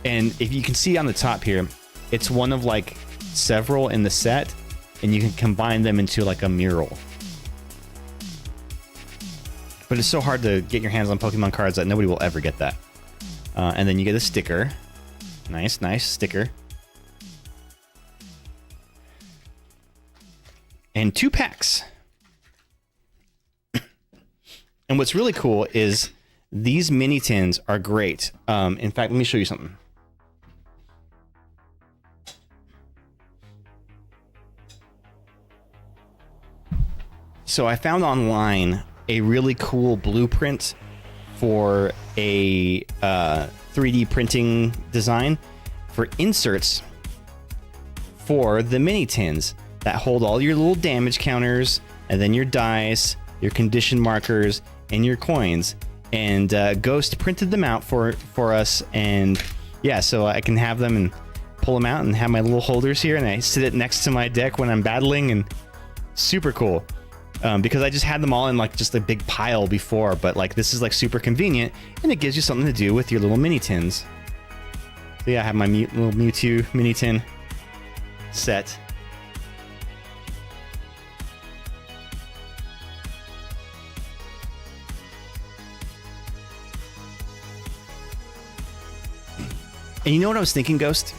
And if you can see on the top here, it's one of like several in the set, and you can combine them into like a mural. But it's so hard to get your hands on Pokemon cards that nobody will ever get that. And then you get a sticker. Nice sticker. And 2 packs. And what's really cool is these mini tins are great. In fact, let me show you something. So I found online a really cool blueprint for a 3D printing design for inserts for the mini tins that hold all your little damage counters, and then your dice, your condition markers, and your coins. And Ghost printed them out for us, and yeah, so I can have them and pull them out and have my little holders here, and I sit it next to my deck when I'm battling, and super cool. Because I just had them all in like just a big pile before, but like this is like super convenient, and it gives you something to do with your little mini tins. So yeah, I have my little Mewtwo mini tin set. And you know what I was thinking, Ghost?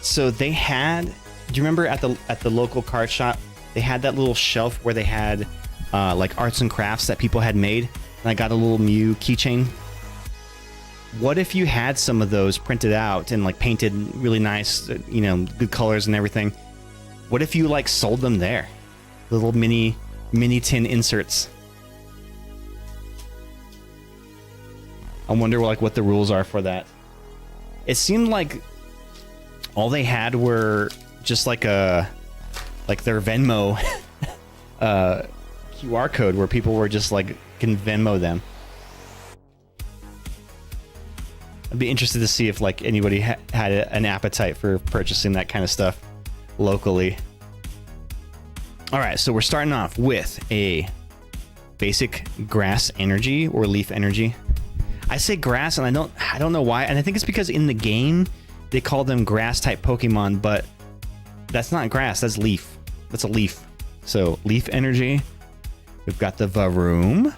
So they had, do you remember at the local card shop, they had that little shelf where they had like arts and crafts that people had made, and I got a little Mew keychain. What if you had some of those printed out and like painted really nice, you know, good colors and everything? What if you like sold them there? Little mini tin inserts. I wonder like what the rules are for that. It seemed like all they had were just like their Venmo QR code where people were just like can Venmo them. I'd be interested to see if like anybody had an appetite for purchasing that kind of stuff locally. All right, so we're starting off with a basic grass energy or leaf energy. I say grass, and I don't know why, and I think it's because in the game they call them grass type Pokemon, but that's not grass, that's leaf. That's a leaf. So leaf energy. We've got the Varoom.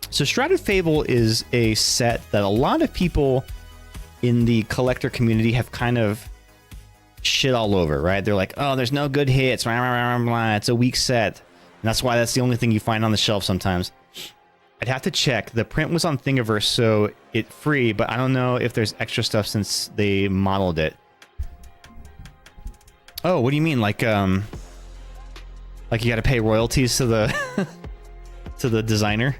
So Shrouded Fable is a set that a lot of people in the collector community have kind of shit all over, right? They're like, oh, there's no good hits, blah, blah, blah, blah. It's a weak set. And that's why that's the only thing you find on the shelf sometimes. I'd have to check. The print was on Thingiverse, so it's free, but I don't know if there's extra stuff since they modeled it. Oh, what do you mean? Like you gotta pay royalties to the to the designer?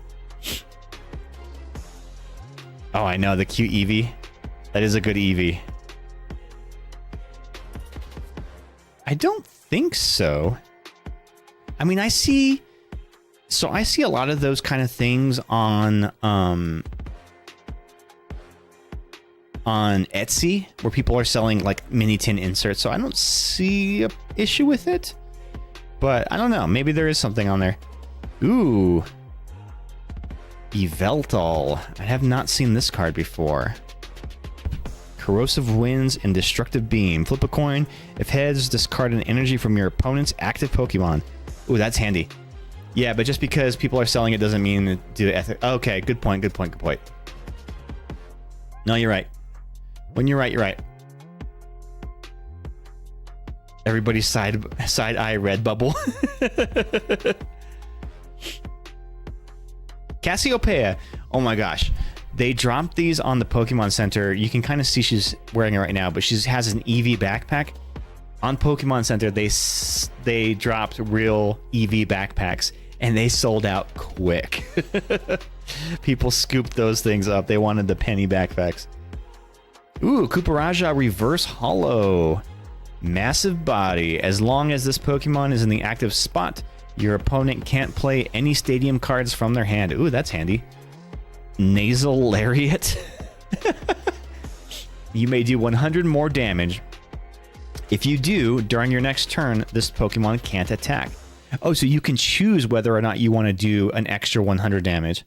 Oh, I know, the cute Eevee. That is a good Eevee. I don't think so. I mean, I see a lot of those kind of things on Etsy where people are selling like mini tin inserts. So I don't see an issue with it, but I don't know. Maybe there is something on there. Ooh, Yveltal. I have not seen this card before. Corrosive Winds and Destructive Beam. Flip a coin. If heads, discard an energy from your opponent's active Pokemon. Ooh, that's handy. Yeah, but just because people are selling it doesn't mean do it. Okay, good point. No, you're right. When you're right, you're right. Everybody's side eye red bubble. Cassiopeia. Oh my gosh. They dropped these on the Pokemon Center. You can kind of see she's wearing it right now, but she has an Eevee backpack. On Pokemon Center, they dropped real Eevee backpacks, and they sold out quick. People scooped those things up. They wanted the penny backpacks. Ooh, Kuparaja Reverse Hollow. Massive body. As long as this Pokemon is in the active spot, your opponent can't play any stadium cards from their hand. Ooh, that's handy. Nasal Lariat. You may do 100 more damage. If you do, during your next turn, this Pokemon can't attack. Oh, so you can choose whether or not you want to do an extra 100 damage.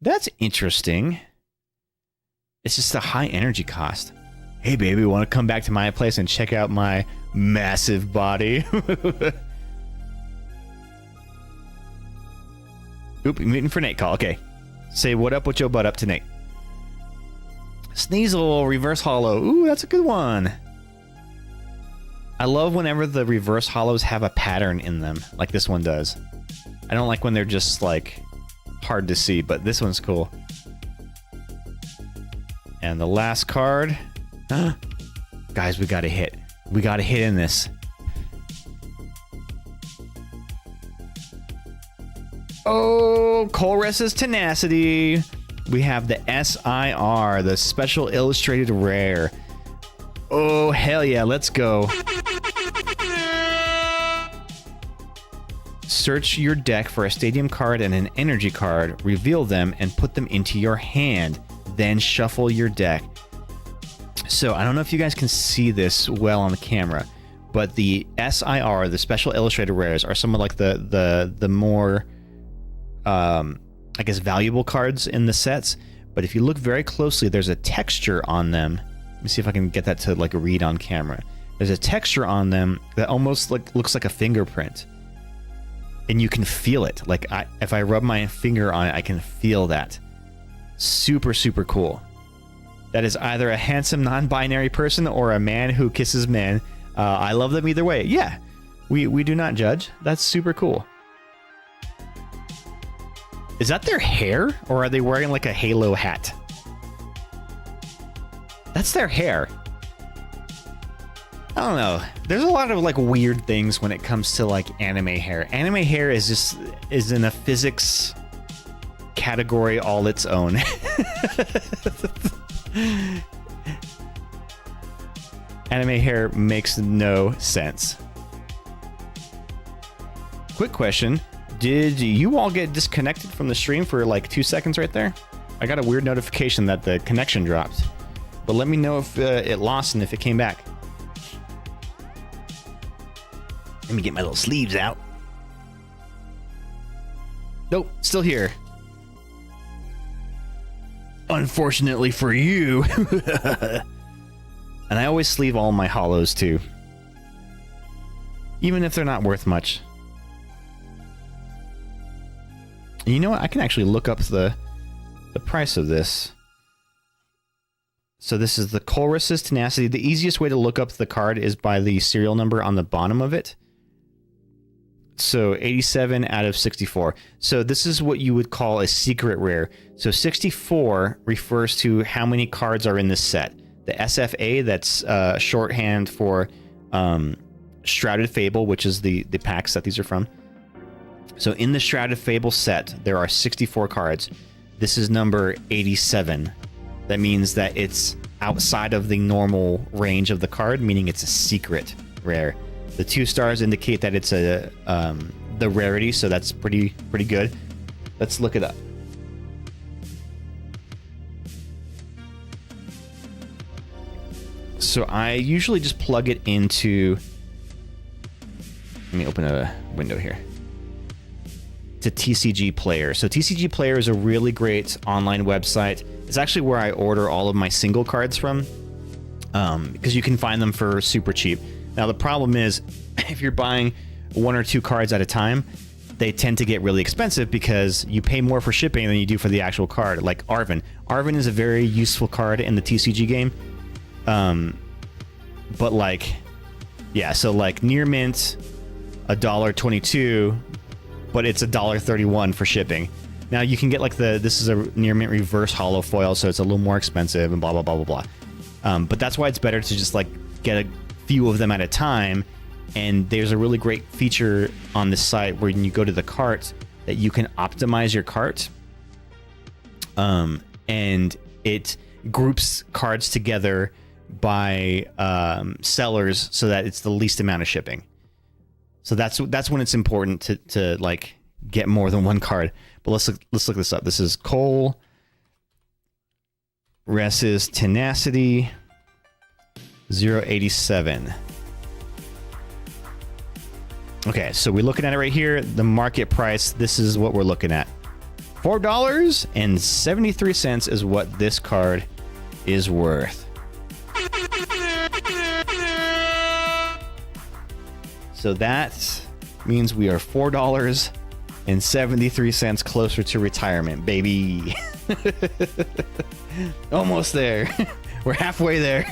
That's interesting. It's just a high energy cost. Hey, baby, want to come back to my place and check out my massive body? Oop, you're meeting for Nate call. Okay. Say what up with your butt up to Nate. Sneasel, Reverse Hollow. Ooh, that's a good one. I love whenever the Reverse Hollows have a pattern in them, like this one does. I don't like when they're just, like, hard to see, but this one's cool. And the last card. Guys, we got a hit. We got a hit in this. Oh, Colress's Tenacity. We have the SIR, the Special Illustrated Rare. Oh, hell yeah, let's go. Search your deck for a stadium card and an energy card, reveal them, and put them into your hand. Then shuffle your deck. So, I don't know if you guys can see this well on the camera, but the SIR, the Special Illustrated Rares, are some of like the more, I guess, valuable cards in the sets. But if you look very closely, there's a texture on them. Let me see if I can get that to like read on camera. There's a texture on them that almost like looks like a fingerprint. And you can feel it. Like if I rub my finger on it, I can feel that. Super, super cool. That is either a handsome non-binary person or a man who kisses men. I love them either way. Yeah, we do not judge. That's super cool. Is that their hair, or are they wearing like a halo hat? That's their hair. I don't know. There's a lot of like weird things when it comes to like anime hair. Anime hair is in a physics category all its own. Anime hair makes no sense. Quick question. Did you all get disconnected from the stream for like 2 seconds right there? I got a weird notification that the connection dropped. But let me know if it lost and if it came back. Let me get my little sleeves out. Nope, still here. Unfortunately for you. And I always sleeve all my hollows too. Even if they're not worth much. And you know what? I can actually look up the price of this. So this is the Colress's Tenacity. The easiest way to look up the card is by the serial number on the bottom of it. So 87 out of 64. So this is what you would call a secret rare. So 64 refers to how many cards are in this set. The SFA, that's shorthand for Shrouded Fable, which is the packs that these are from. So in the Shrouded Fable set, there are 64 cards. This is number 87. That means that it's outside of the normal range of the card, meaning it's a secret rare. The 2 stars indicate that it's the rarity, so that's pretty good. Let's look it up. So I usually just plug it into... Let me open a window here. To TCG Player. So TCG Player is a really great online website. It's actually where I order all of my single cards from, because you can find them for super cheap. Now the problem is, if you're buying 1 or 2 cards at a time, they tend to get really expensive because you pay more for shipping than you do for the actual card. Like Arven. Arven is a very useful card in the TCG game. But like, yeah, so like near mint, $1.22, but it's $1.31 for shipping. Now you can get like this is a near mint reverse hollow foil, so it's a little more expensive and blah blah blah blah blah. But that's why it's better to just like get a few of them at a time. And there's a really great feature on this site where when you go to the cart that you can optimize your cart. and it groups cards together by sellers so that it's the least amount of shipping. So that's when it's important to like get more than one card. But let's look this up. This is Cole Ress's Tenacity 087. Okay, so we're looking at it right here. The market price, this is what we're looking at. $4.73 is what this card is worth. So that means we are $4.73 closer to retirement, baby. Almost there. We're halfway there.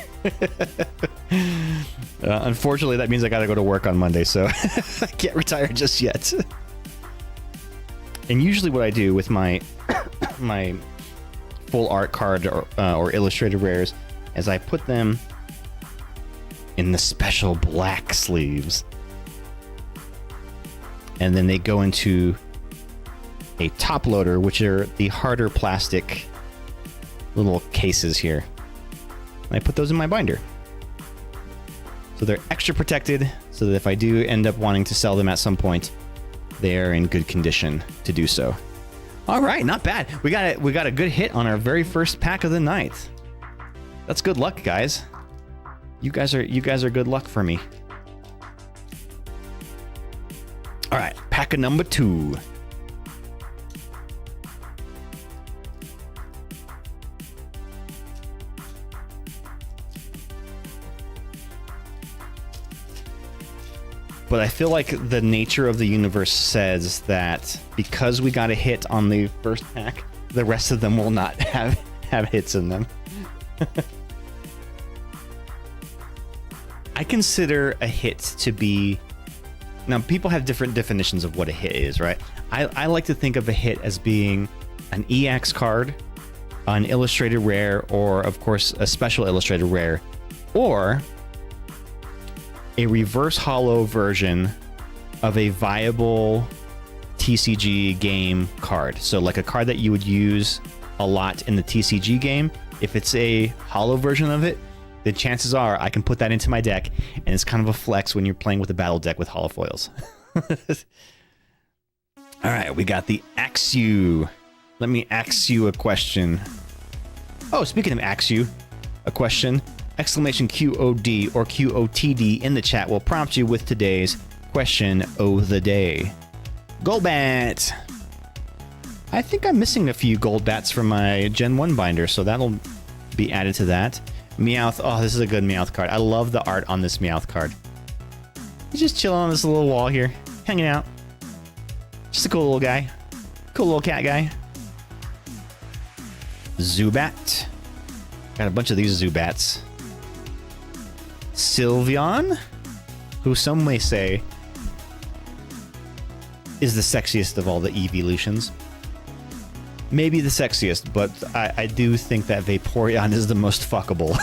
Unfortunately, that means I gotta go to work on Monday, so I can't retire just yet. And usually what I do with my my full art card or illustrated rares is I put them in the special black sleeves. And then they go into a top loader, which are the harder plastic little cases here. And I put those in my binder. So they're extra protected, so that if I do end up wanting to sell them at some point, they are in good condition to do so. All right, not bad. We got a good hit on our very first pack of the night. That's good luck, guys. You guys are good luck for me. All right, pack of number 2. But I feel like the nature of the universe says that because we got a hit on the first pack, the rest of them will not have hits in them. I consider a hit to be... Now, people have different definitions of what a hit is, right? I like to think of a hit as being an EX card, an illustrated rare, or, of course, a special illustrated rare, or a reverse holo version of a viable TCG game card. So like a card that you would use a lot in the TCG game. If it's a holo version of it, the chances are I can put that into my deck, and it's kind of a flex when you're playing with a battle deck with holo foils. All right, we got the Axe You. Let me ask you a question. Oh, speaking of Axe You, a question. Exclamation QOD or QOTD in the chat will prompt you with today's question of the day. Golbat! I think I'm missing a few Golbats from my Gen 1 binder, so that'll be added to that. Meowth. Oh, this is a good Meowth card. I love the art on this Meowth card. He's just chilling on this little wall here, hanging out. Just a cool little guy. Cool little cat guy. Zubat. Got a bunch of these Zubats. Sylveon, who some may say is the sexiest of all the evolutions. Maybe the sexiest, but I do think that Vaporeon is the most fuckable.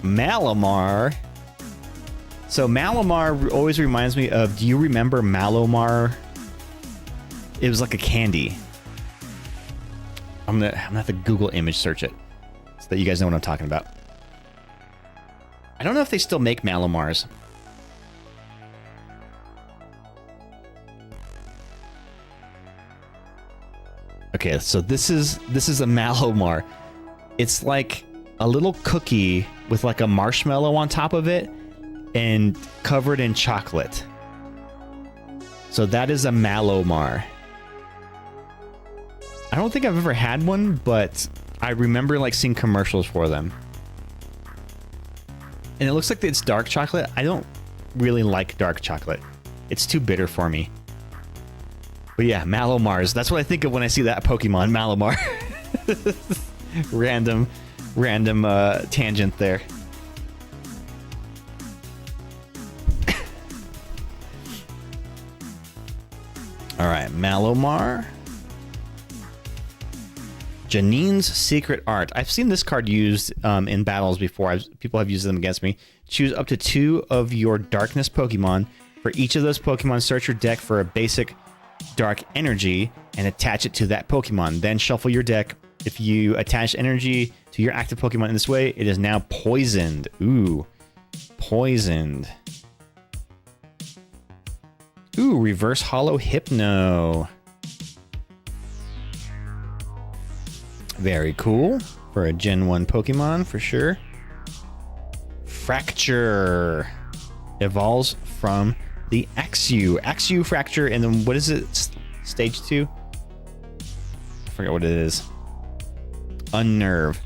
Malamar. So Malamar always reminds me of, do you remember Malomar? It was like a candy. I'm gonna have to Google image search it so that you guys know what I'm talking about. I don't know if they still make Malomars. Okay, so this is a Malomar. It's like a little cookie with like a marshmallow on top of it and covered in chocolate. So that is a Malomar. I don't think I've ever had one, but I remember like seeing commercials for them. And it looks like it's dark chocolate. I don't really like dark chocolate. It's too bitter for me. But yeah, Malomars. That's what I think of when I see that Pokemon, Malomar. Random tangent there. All right, Malomar. Janine's Secret Art. I've seen this card used in battles before. People have used them against me. Choose up to 2 of your Darkness Pokemon. For each of those Pokemon, search your deck for a basic dark energy and attach it to that Pokemon. Then shuffle your deck. If you attach energy to your active Pokemon in this way, it is now poisoned. Ooh, poisoned. Ooh, reverse hollow hypno. Very cool for a Gen 1 Pokemon for sure. Fracture evolves from the Axew Fracture, and then what is it? Stage 2? I forget what it is. Unnerve.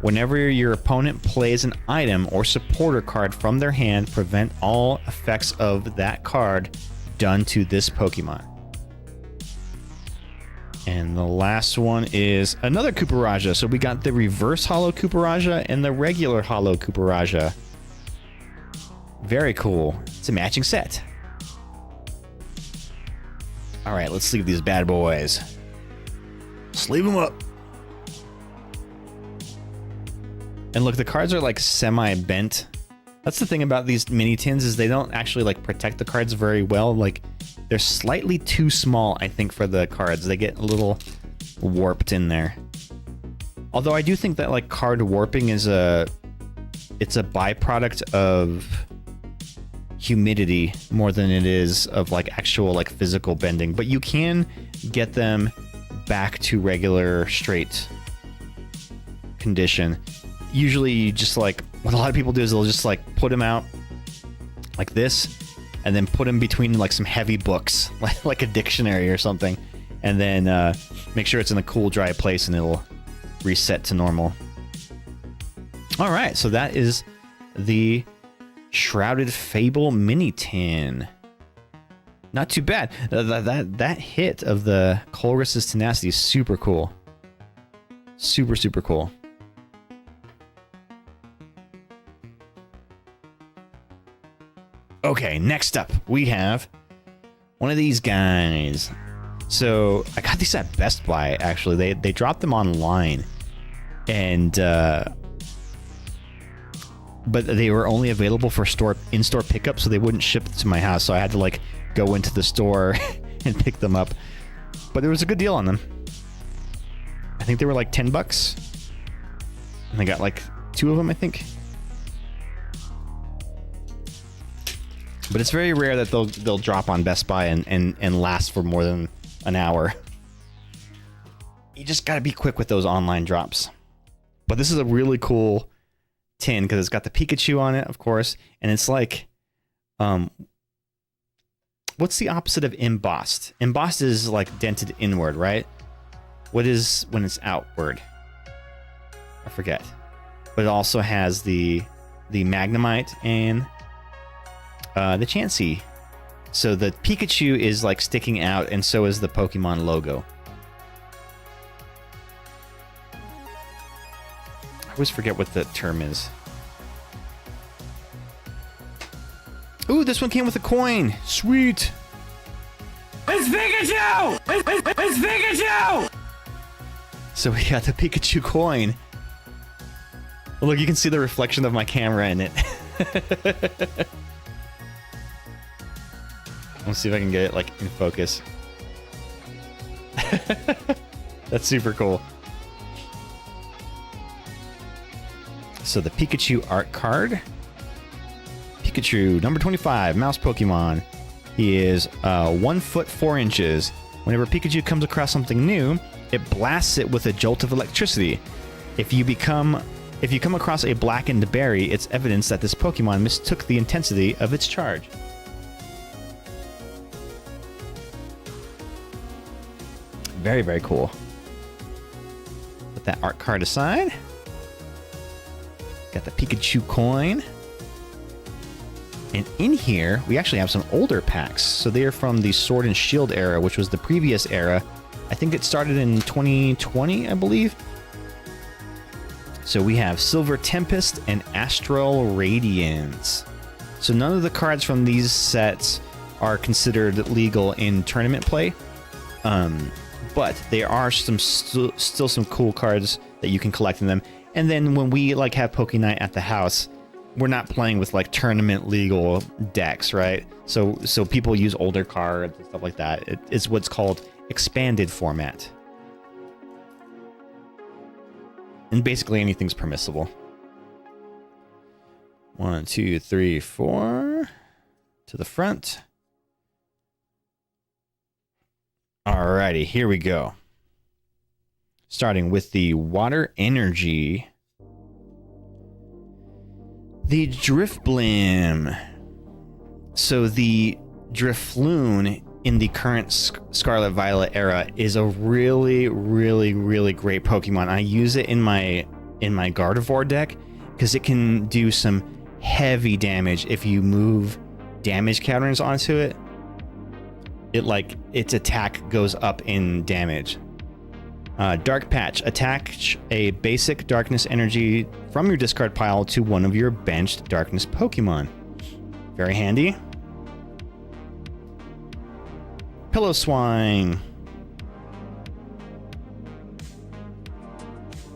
Whenever your opponent plays an item or supporter card from their hand, prevent all effects of that card done to this Pokemon. And the last one is another Cooperajah. So we got the reverse hollow Cooperajah and the regular hollow Cooperajah. Very cool. It's a matching set. All right, let's sleeve these bad boys. Sleeve them up. And look, the cards are like semi-bent. That's the thing about these mini tins is they don't actually like protect the cards very well. Like they're slightly too small, I think, for the cards. They get a little warped in there. Although I do think that like card warping is it's a byproduct of humidity more than it is of like actual like physical bending. But you can get them back to regular straight condition. Usually you just like, what a lot of people do is they'll just like put them out like this and then put them between like some heavy books, like a dictionary or something, and then make sure it's in a cool, dry place and it'll reset to normal. All right, so that is the Shrouded Fable Mini Tin. Not too bad. That hit of the Colress's Tenacity is super cool. Super, super cool. Okay, next up, we have one of these guys. So I got these at Best Buy, actually. They dropped them online. And but they were only available for in-store pickup, so they wouldn't ship to my house. So I had to like go into the store and pick them up. But there was a good deal on them. I think they were like $10. And I got like 2 of them, I think. But it's very rare that they'll drop on Best Buy and last for more than an hour. You just gotta be quick with those online drops. But this is a really cool tin because it's got the Pikachu on it, of course, and it's like, what's the opposite of embossed? Embossed is like dented inward, right? What is when it's outward? I forget. But it also has the Magnemite and the Chansey. So the Pikachu is like sticking out, and so is the Pokemon logo. I always forget what the term is. Ooh, this one came with a coin. Sweet. It's Pikachu! It's Pikachu! So we got the Pikachu coin. Look, you can see the reflection of my camera in it. Let's see if I can get it like in focus. That's super cool. So the Pikachu art card. Pikachu, number 25, mouse Pokemon. He is 1 foot 4 inches. Whenever Pikachu comes across something new, it blasts it with a jolt of electricity. If you come across a blackened berry, it's evidence that this Pokemon mistook the intensity of its charge. Very, very cool. Put that art card aside. Got the Pikachu coin. And in here, we actually have some older packs. So they are from the Sword and Shield era, which was the previous era. I think it started in 2020, I believe. So we have Silver Tempest and Astral Radiance. So none of the cards from these sets are considered legal in tournament play. But there are still some cool cards that you can collect in them. And then when we like have Poké Night at the house, we're not playing with like tournament legal decks, right? So people use older cards and stuff like that. It's what's called expanded format. And basically anything's permissible. 1, 2, 3, 4 to the front. Alrighty, here we go. Starting with the water energy. The Drifblim. So the Drifloon in the current Scarlet Violet era is a really, really, really great Pokemon. I use it in my Gardevoir deck because it can do some heavy damage if you move damage counters onto it. Its attack goes up in damage. Dark Patch. Attach a basic darkness energy from your discard pile to one of your benched darkness Pokemon. Very handy. Pillow-Swine.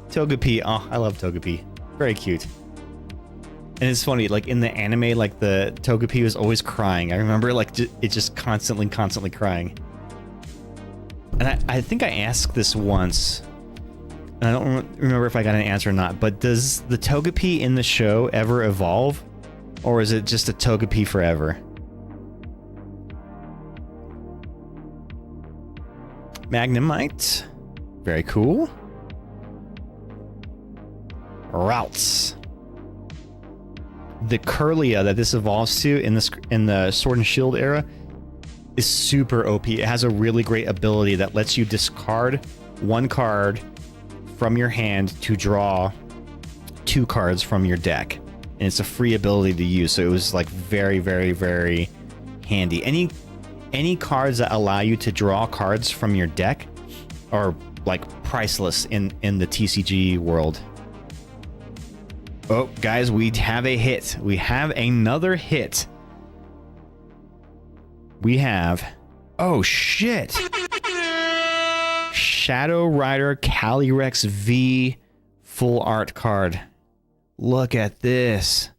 Togepi. Oh, I love Togepi. Very cute. And it's funny, like in the anime, like the Togepi was always crying. I remember like it just constantly crying. And I think I asked this once, and I don't remember if I got an answer or not, but does the Togepi in the show ever evolve? Or is it just a Togepi forever? Magnemite. Very cool. Routes. The Curlia that this evolves to in the Sword and Shield era is super OP. It has a really great ability that lets you discard one card from your hand to draw 2 cards from your deck. And it's a free ability to use, so it was like very, very, very handy. Any cards that allow you to draw cards from your deck are like priceless in the TCG world. Oh, guys, we have a hit. We have another hit. We have... Oh, shit! Shadow Rider Calyrex V full art card. Look at this.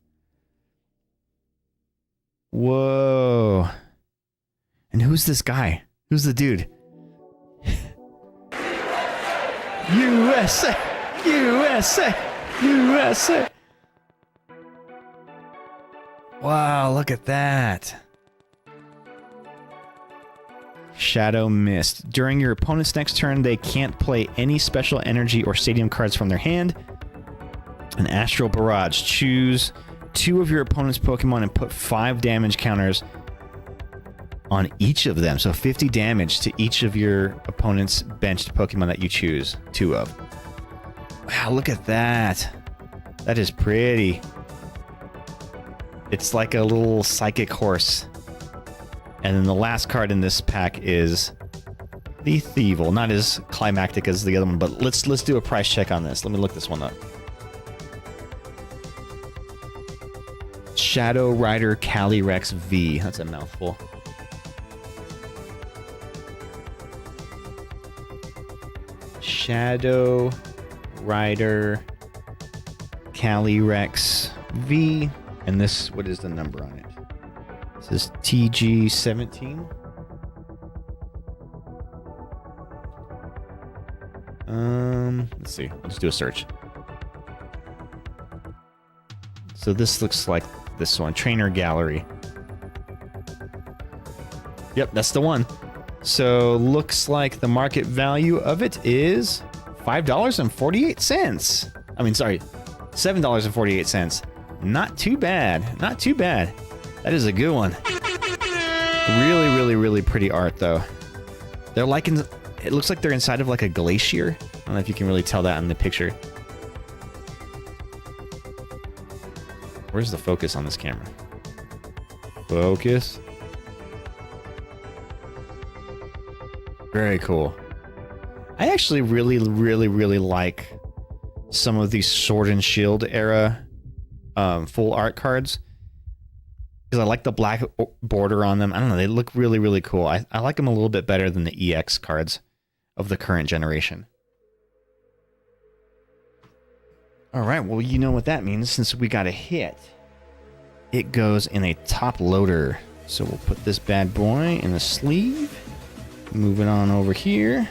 Whoa. And who's this guy? Who's the dude? USA! USA! USA! Wow, look at that. Shadow Mist. During your opponent's next turn, they can't play any special energy or stadium cards from their hand. An Astral Barrage. Choose 2 of your opponent's Pokemon and put 5 damage counters on each of them. So 50 damage to each of your opponent's benched Pokemon that you choose 2 of. Wow, look at that. That is pretty. It's like a little psychic horse. And then the last card in this pack is the Thievul. Not as climactic as the other one, but let's do a price check on this. Let me look this one up. Shadow Rider Calyrex V. That's a mouthful. Shadow Rider Calyrex V. And this, what is the number on it? It says TG17. Let's see. Let's do a search. So this looks like this one, Trainer Gallery. Yep, that's the one. So looks like the market value of it is $5.48. I mean, sorry, $7.48. Not too bad. Not too bad. That is a good one. Really, really, really pretty art, though. They're like in... It looks like they're inside of like a glacier. I don't know if you can really tell that in the picture. Where's the focus on this camera? Focus. Very cool. I actually really, really, really like some of these Sword and Shield era full art cards. Because I like the black border on them. I don't know, they look really, really cool. I like them a little bit better than the EX cards of the current generation. All right, well, you know what that means since we got a hit. it goes in a top loader. So we'll put this bad boy in the sleeve. Move it on over here.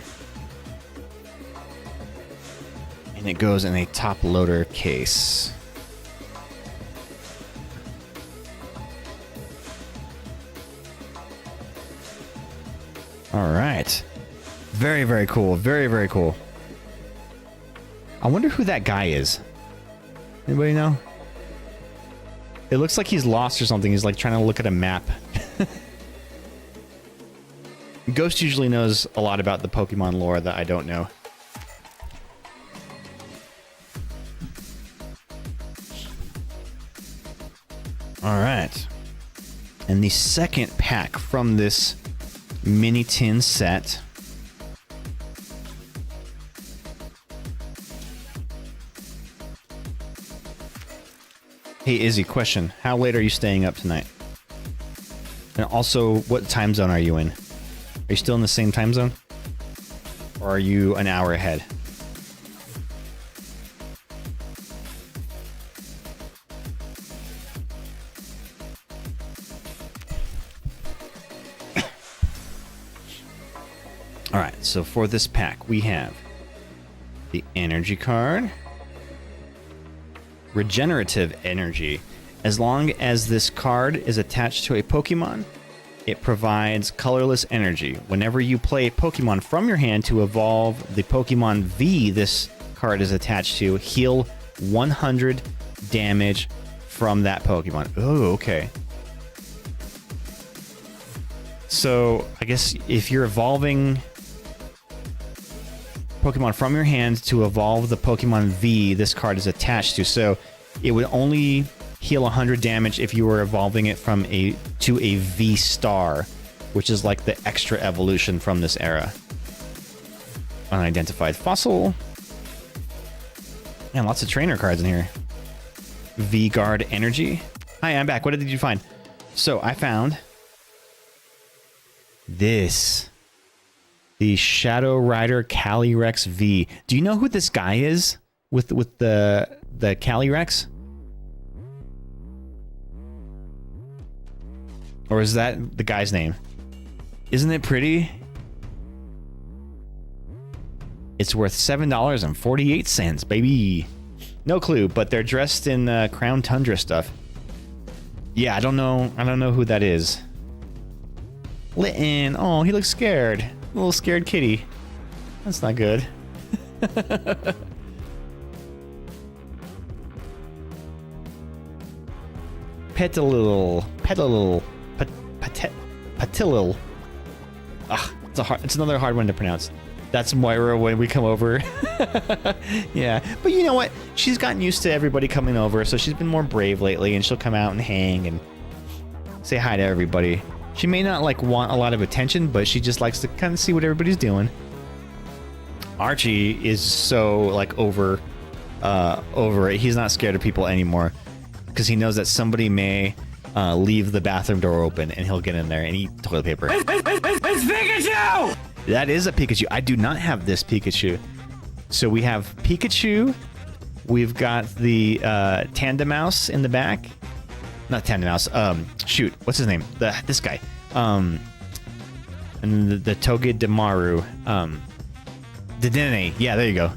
And it goes in a top loader case. All right. Very, very cool. Very, very cool. I wonder who that guy is. Anybody know? It looks like he's lost or something. He's like trying to look at a map. Ghost usually knows a lot about the Pokemon lore that I don't know. All right. And the second pack from this mini tin set. Hey Izzy, question. How late are you staying up tonight? And also, what time zone are you in? Are you still in the same time zone? Or are you an hour ahead? Alright, so for this pack, we have the energy card. Regenerative energy. As long as this card is attached to a Pokemon, it provides colorless energy. Whenever you play a Pokemon from your hand to evolve the Pokemon V this card is attached to, heal 100 damage from that Pokemon. Oh, okay. So, I guess if you're evolving Pokemon from your hand to evolve the Pokemon V this card is attached to, so it would only heal 100 damage if you were evolving it from to a V star, which is like the extra evolution from this era. Unidentified fossil. Man, lots of trainer cards in here. V Guard Energy. Hi, I'm back. What did you find? So I found this. The Shadow Rider Calyrex V. Do you know who this guy is with the Calyrex? Or is that the guy's name? Isn't it pretty? It's worth $7.48, baby. No clue, but they're dressed in Crown Tundra stuff. Yeah, I don't know who that is. Litten. Oh, he looks scared. A little scared kitty. That's not good. Petalil. Patilil. Ah, it's another hard one to pronounce. That's Moira when we come over. Yeah, but you know what? She's gotten used to everybody coming over, so she's been more brave lately, and she'll come out and hang and say hi to everybody. She may not like want a lot of attention, but she just likes to kind of see what everybody's doing. Archie is so like over it. He's not scared of people anymore because he knows that somebody may leave the bathroom door open and he'll get in there and eat toilet paper. It's Pikachu! That is a Pikachu. I do not have this Pikachu. So we have Pikachu. We've got the Tandemouse in the back. Not Tandemouse. Shoot, what's his name? This guy. And the Togedemaru. Dedenne. Yeah, there you go.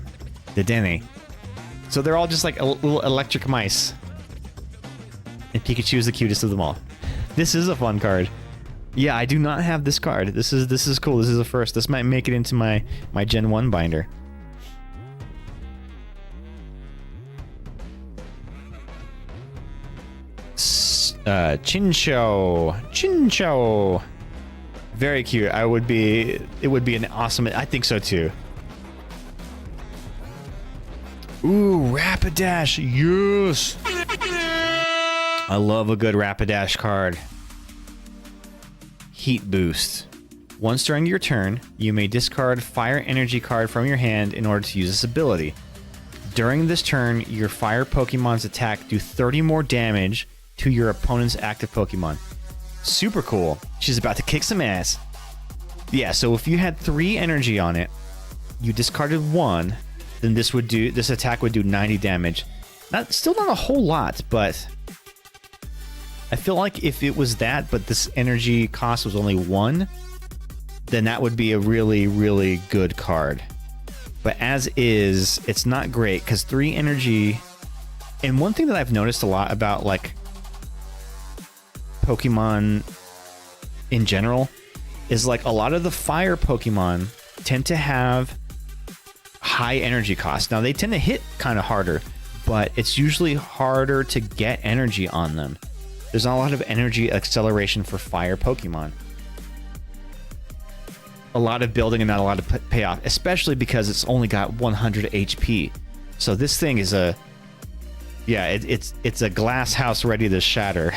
Dedenne. So they're all just like little electric mice. And Pikachu is the cutest of them all. This is a fun card. Yeah, I do not have this card. This is cool. This is a first. This might make it into my Gen 1 binder. Chinchou. Very cute. It would be an awesome. I think so too. Ooh, Rapidash. Yes. I love a good Rapidash card. Heat Boost. Once during your turn, you may discard Fire Energy card from your hand in order to use this ability. During this turn, your Fire Pokemon's attack do 30 more damage to your opponent's active Pokemon. Super cool. She's about to kick some ass. Yeah, so if you had 3 energy on it, you discarded 1, then this attack would do 90 damage. Still not a whole lot, but I feel like if it was that, but this energy cost was only 1, then that would be a really, really good card. But as is, it's not great because 3 energy. And one thing that I've noticed a lot about like Pokemon in general is like a lot of the fire Pokemon tend to have high energy costs. Now they tend to hit kind of harder, but it's usually harder to get energy on them. There's not a lot of energy acceleration for fire Pokemon. A lot of building and not a lot of payoff, especially because it's only got 100 HP. So this thing is a, yeah, it's a glass house ready to shatter.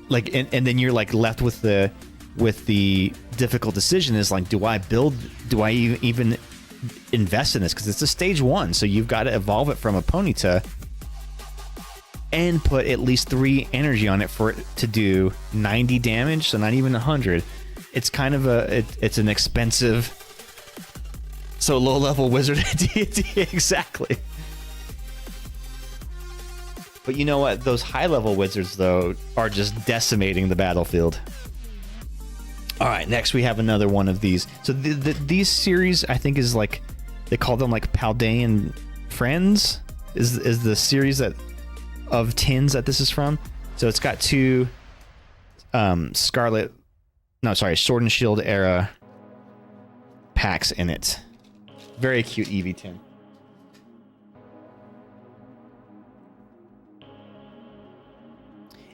Like, and then you're like left with the difficult decision is like, do I even invest in this? Because it's a stage 1, so you've got to evolve it from a Ponyta and put at least 3 energy on it for it to do 90 damage, so not even 100. It's kind of it's an expensive, so low-level wizard deity, exactly. But you know what? Those high-level wizards, though, are just decimating the battlefield. All right, next we have another one of these. So these series, I think, is like, they call them like Paldean Friends, is the series that of tins that this is from. So it's got 2 Sword and Shield era packs in it. Very cute Eevee tin.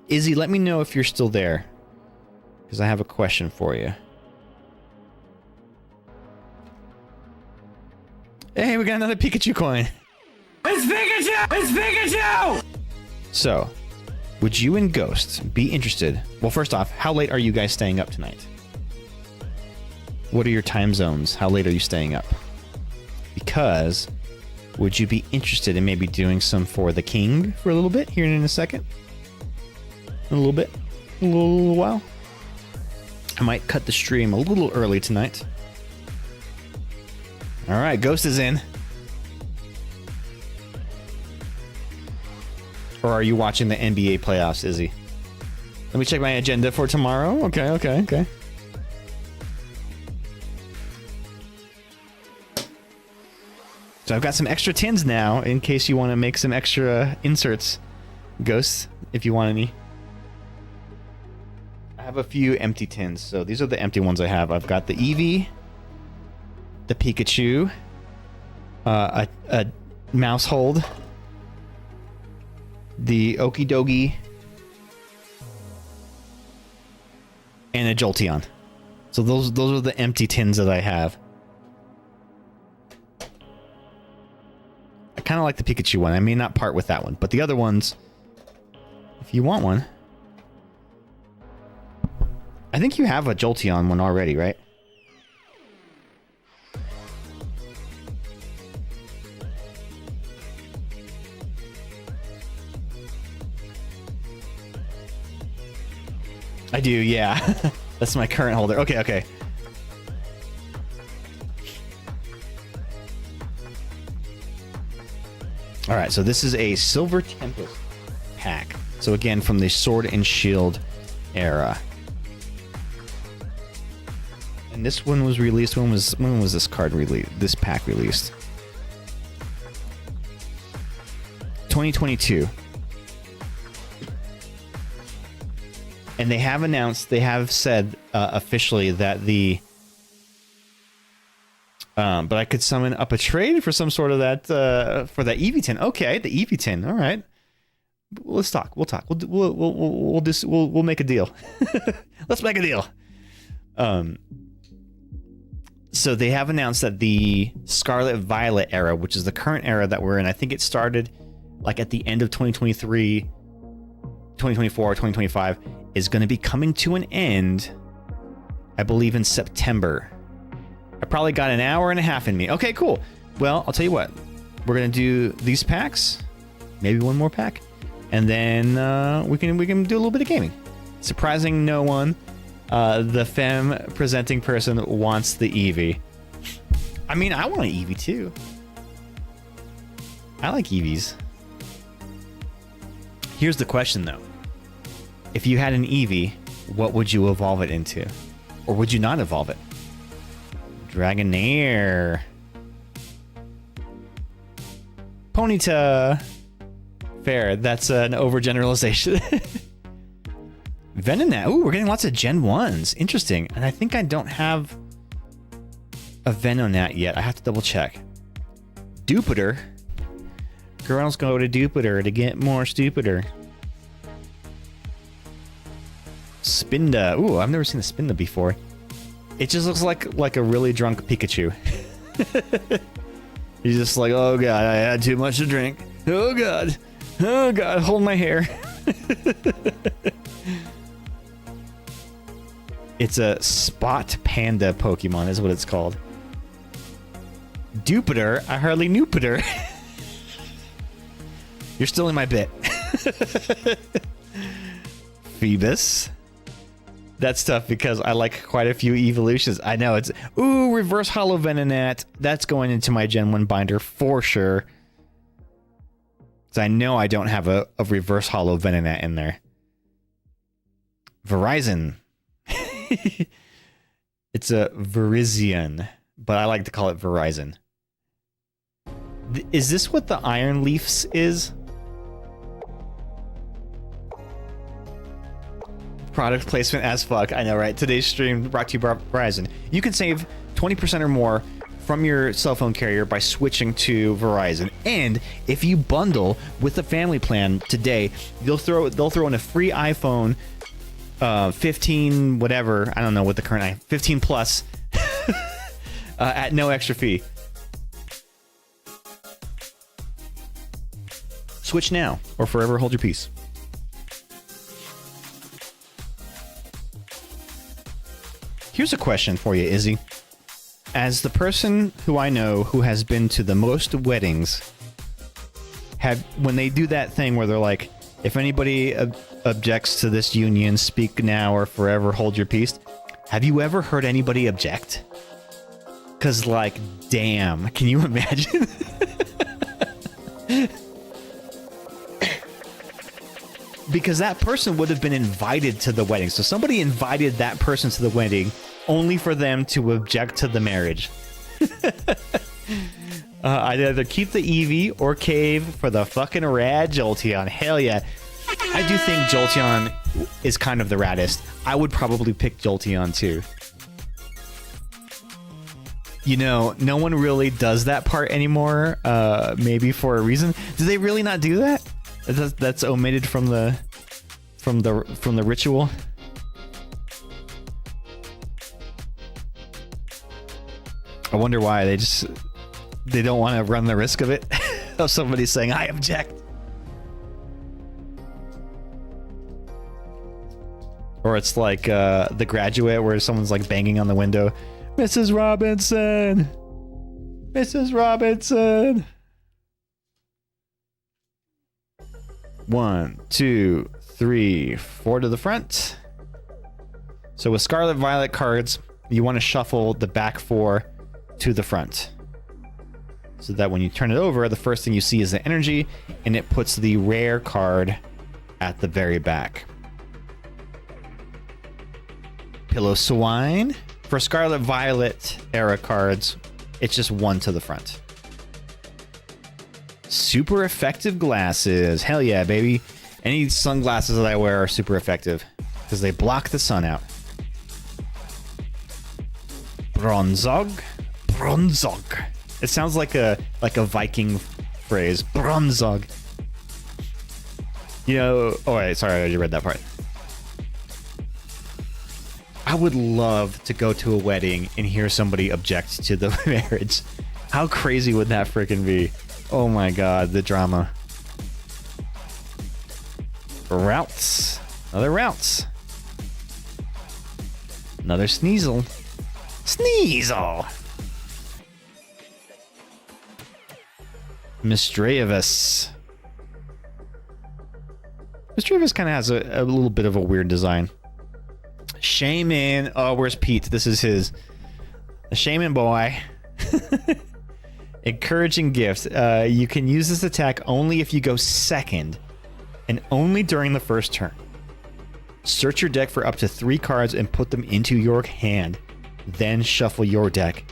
Izzy, let me know if you're still there, because I have a question for you. Hey, we got another Pikachu coin. It's Pikachu! It's Pikachu! So, would you and Ghost be interested? Well, first off, how late are you guys staying up tonight? What are your time zones? How late are you staying up? Because, would you be interested in maybe doing some for the king for a little bit here in a second? A little bit? A little while? I might cut the stream a little early tonight. Alright, Ghost is in. Or are you watching the NBA playoffs, Izzy? Let me check my agenda for tomorrow. Okay. So I've got some extra tins now in case you want to make some extra inserts. Ghosts, if you want any. I have a few empty tins, so these are the empty ones I have. I've got the Eevee, the Pikachu, a mouse hold, the Okidogi, and a Jolteon. So those are the empty tins that I have. I kind of like the Pikachu one. I may not part with that one, but the other ones, if you want one. I think you have a Jolteon one already, right? I do, yeah. That's my current holder. Okay. Alright, so this is a Silver Tempest pack. So again, from the Sword and Shield era. And this one was released, when was this card released? This pack released? 2022. And they have said officially that but I could summon up a trade for some sort of that, for that Eevee tin. Okay, the Eevee tin. All right. Let's talk. We'll talk. We'll make a deal. Let's make a deal. So they have announced that the Scarlet Violet era, which is the current era that we're in, I think it started like at the end of 2023, 2024, 2025, is going to be coming to an end, I believe, in September. I probably got an hour and a half in me. Okay, cool. Well, I'll tell you what. We're going to do these packs, maybe one more pack, and then we can do a little bit of gaming. Surprising no one, the femme presenting person wants the Eevee. I mean, I want an Eevee too. I like Eevees. Here's the question, though. If you had an Eevee, what would you evolve it into? Or would you not evolve it? Dragonair. Ponyta. Fair. That's an overgeneralization. Venonat. Ooh, we're getting lots of Gen 1s. Interesting. And I think I don't have a Venonat yet. I have to double check. Dupider. Girls go to Dupider to get more stupider. Spinda. Ooh, I've never seen a Spinda before. It just looks like a really drunk Pikachu. He's just like, oh god, I had too much to drink. Oh god. Oh god, hold my hair. It's a Spot Panda Pokemon is what it's called. Dupider? I hardly knew Pitter. You're still in my bit. Phoebus. That's tough because I like quite a few evolutions. I know it's... Ooh, Reverse Hollow Venonat. That's going into my Gen 1 binder for sure. Because I know I don't have a Reverse Hollow Venonat in there. Verizon. It's a Virizion, but I like to call it Verizon. Is this what the Iron Leafs is? Product placement as fuck. I know, right? Today's stream brought to you by Verizon. You can save 20% or more from your cell phone carrier by switching to Verizon. And if you bundle with a family plan today, they'll throw in a free iPhone 15 whatever. I don't know what the current 15 plus at no extra fee. Switch now or forever hold your peace. Here's a question for you, Izzy. As the person who I know who has been to the most weddings, when they do that thing where they're like, if anybody objects to this union, speak now or forever hold your peace, have you ever heard anybody object? Because, like, damn, can you imagine? Because that person would have been invited to the wedding. So somebody invited that person to the wedding only for them to object to the marriage. I'd either keep the Eevee or cave for the fucking rad Jolteon. Hell yeah. I do think Jolteon is kind of the raddest. I would probably pick Jolteon too. You know, no one really does that part anymore. Maybe for a reason. Do they really not do that? That's omitted from the ritual. I wonder why they don't want to run the risk of it of somebody saying I object. Or it's like The Graduate where someone's like banging on the window, Mrs. Robinson, Mrs. Robinson. 1, 2, 3, 4 to the front. So with Scarlet Violet cards, you want to shuffle the back 4 to the front. So that when you turn it over, the first thing you see is the energy, and it puts the rare card at the very back. Pillow Swine. For Scarlet Violet era cards, it's just 1 to the front. Super effective glasses. Hell yeah, baby. Any sunglasses that I wear are super effective because they block the sun out. Bronzog. Bronzog. It sounds like a Viking phrase. Bronzog. You know, oh wait, sorry, I already read that part. I would love to go to a wedding and hear somebody object to the marriage. How crazy would that freaking be? Oh my god, the drama. Routes. Another Routes. Another Sneasel. Sneasel! Misdreavus. Misdreavus kind of has a little bit of a weird design. Shaman. Oh, where's Pete? This is his. The Shaman boy. Encouraging gift. You can use this attack only if you go second and only during the first turn. Search your deck for up to 3 cards and put them into your hand. Then shuffle your deck.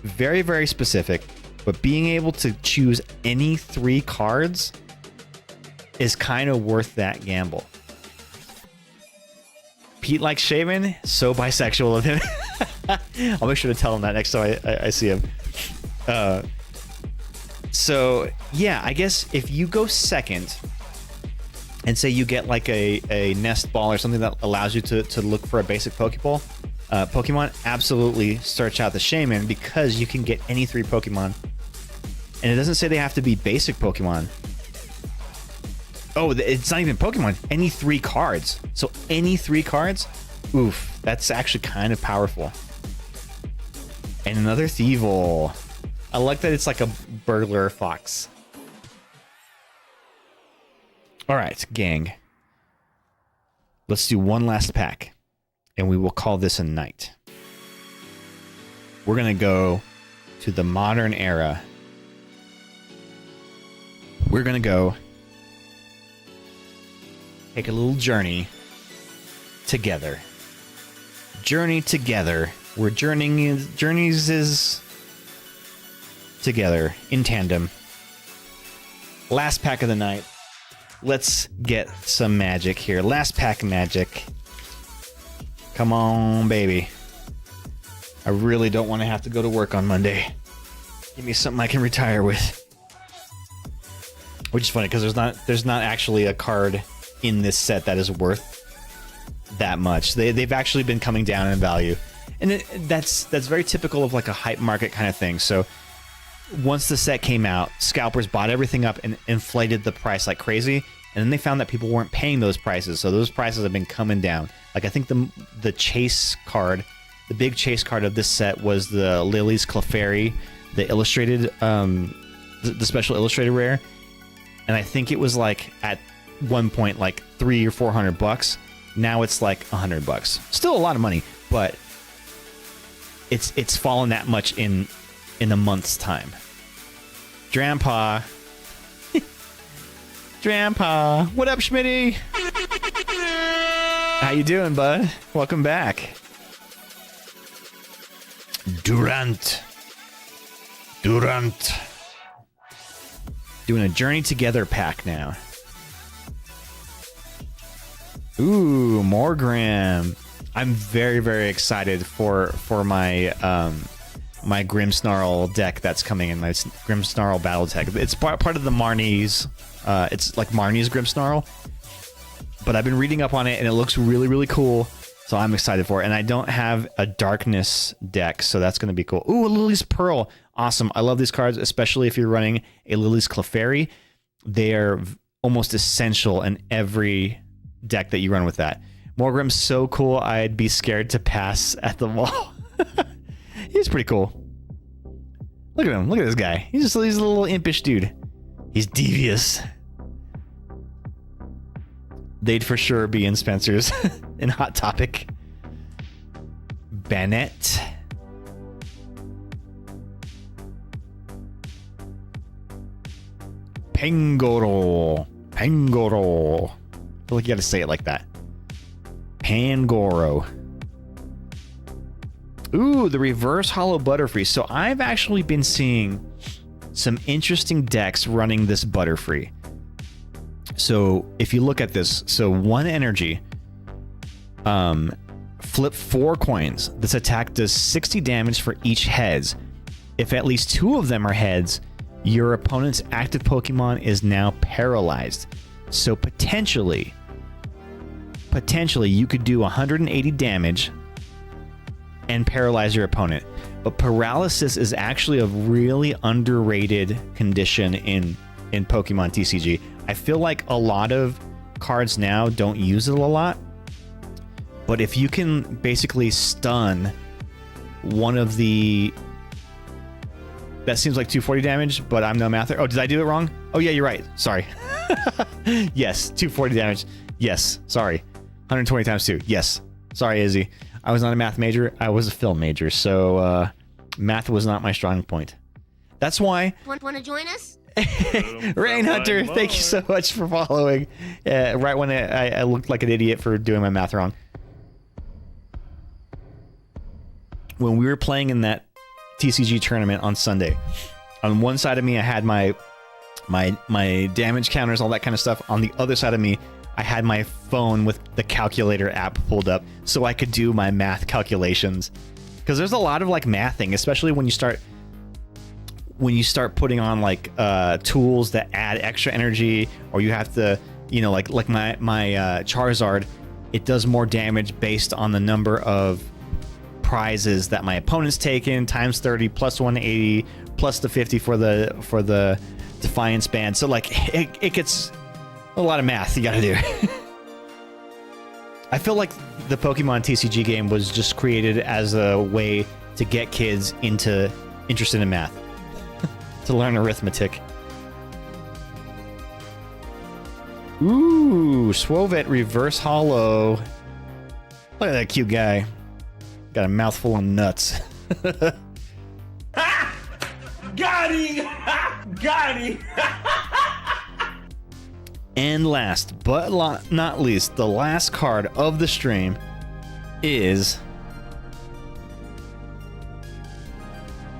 Very, very specific, but being able to choose any 3 cards is kind of worth that gamble. Pete likes shaving, so bisexual of him. I'll make sure to tell him that next time I see him. So yeah, I guess if you go second and say you get like a nest ball or something that allows you to look for a basic Pokemon, absolutely search out the Shaman, because you can get any 3 Pokemon. And it doesn't say they have to be basic Pokemon. Oh, it's not even Pokemon. Any 3 cards. So any 3 cards? Oof, that's actually kind of powerful. And another Thievul. I like that it's like a burglar fox. All right, gang. Let's do one last pack, and we will call this a night. We're going to go to the modern era. We're going to go take a little journey together. Journey together. We're journeys is together in tandem. Last pack of the night. Let's get some magic here. Last pack magic. Come on, baby. I really don't want to have to go to work on Monday. Give me something I can retire with. Which is funny because there's not actually a card in this set that is worth that much. They've actually been coming down in value, and that's very typical of like a hype market kind of thing. So once the set came out, scalpers bought everything up and inflated the price like crazy, and then they found that people weren't paying those prices, so those prices have been coming down. Like I think the chase card, the big chase card of this set was the Lily's Clefairy, the illustrated, the special illustrated rare, and I think it was like at one point like $300 or $400. Now it's like $100. Still a lot of money, but it's fallen that much in a month's time. Drampa. Drampa. What up, Schmitty? How you doing, bud? Welcome back. Durant. Doing a Journey Together pack now. Ooh, more Grim. I'm very, very excited for my my Grimmsnarl deck that's coming in, my Grimmsnarl battle tech. It's part of the Marnie's, it's like Marnie's Grimmsnarl, but I've been reading up on it and it looks really, really cool, so I'm excited for it. And I don't have a Darkness deck, so that's going to be cool. Ooh, a Lily's Pearl. Awesome. I love these cards, especially if you're running a Lily's Clefairy. They're almost essential in every deck that you run with that. Morgrim's so cool, I'd be scared to pass at the wall. He's pretty cool. Look at him. Look at this guy. He's a little impish dude. He's devious. They'd for sure be in Spencer's in Hot Topic. Bennett. Pangoro. I feel like you gotta say it like that. Pangoro. Ooh, the reverse hollow Butterfree. So I've actually been seeing some interesting decks running this Butterfree. So if you look at this, so 1 energy, flip 4 coins. This attack does 60 damage for each heads. If at least 2 of them are heads, your opponent's active Pokemon is now paralyzed. So potentially you could do 180 damage and paralyze your opponent. But paralysis is actually a really underrated condition in Pokemon TCG. I feel like a lot of cards now don't use it a lot. But if you can basically stun one of the... That seems like 240 damage, but I'm no mather. Oh, did I do it wrong? Oh, yeah, you're right. Sorry. Yes, 240 damage. Yes, sorry. 120 times 2. Yes. Sorry, Izzy. I was not a math major. I was a film major, so math was not my strong point. That's why... Want to join us? Rain Hunter, thank you so much for following. Right when I looked like an idiot for doing my math wrong. When we were playing in that TCG tournament on Sunday, on one side of me I had my damage counters, all that kind of stuff. On the other side of me, I had my phone with the calculator app pulled up so I could do my math calculations. Because there's a lot of like mathing, especially when you start putting on like tools that add extra energy, or you have to, you know, like my Charizard, it does more damage based on the number of prizes that my opponent's taken, times 30 plus 180 plus the 50 for the Defiance band. So like it gets a lot of math you gotta do. I feel like the Pokemon TCG game was just created as a way to get kids interested in math. To learn arithmetic. Ooh, Swovet Reverse Hollow. Look at that cute guy. Got a mouthful of nuts. Got him! Got him! And last but not least, the last card of the stream is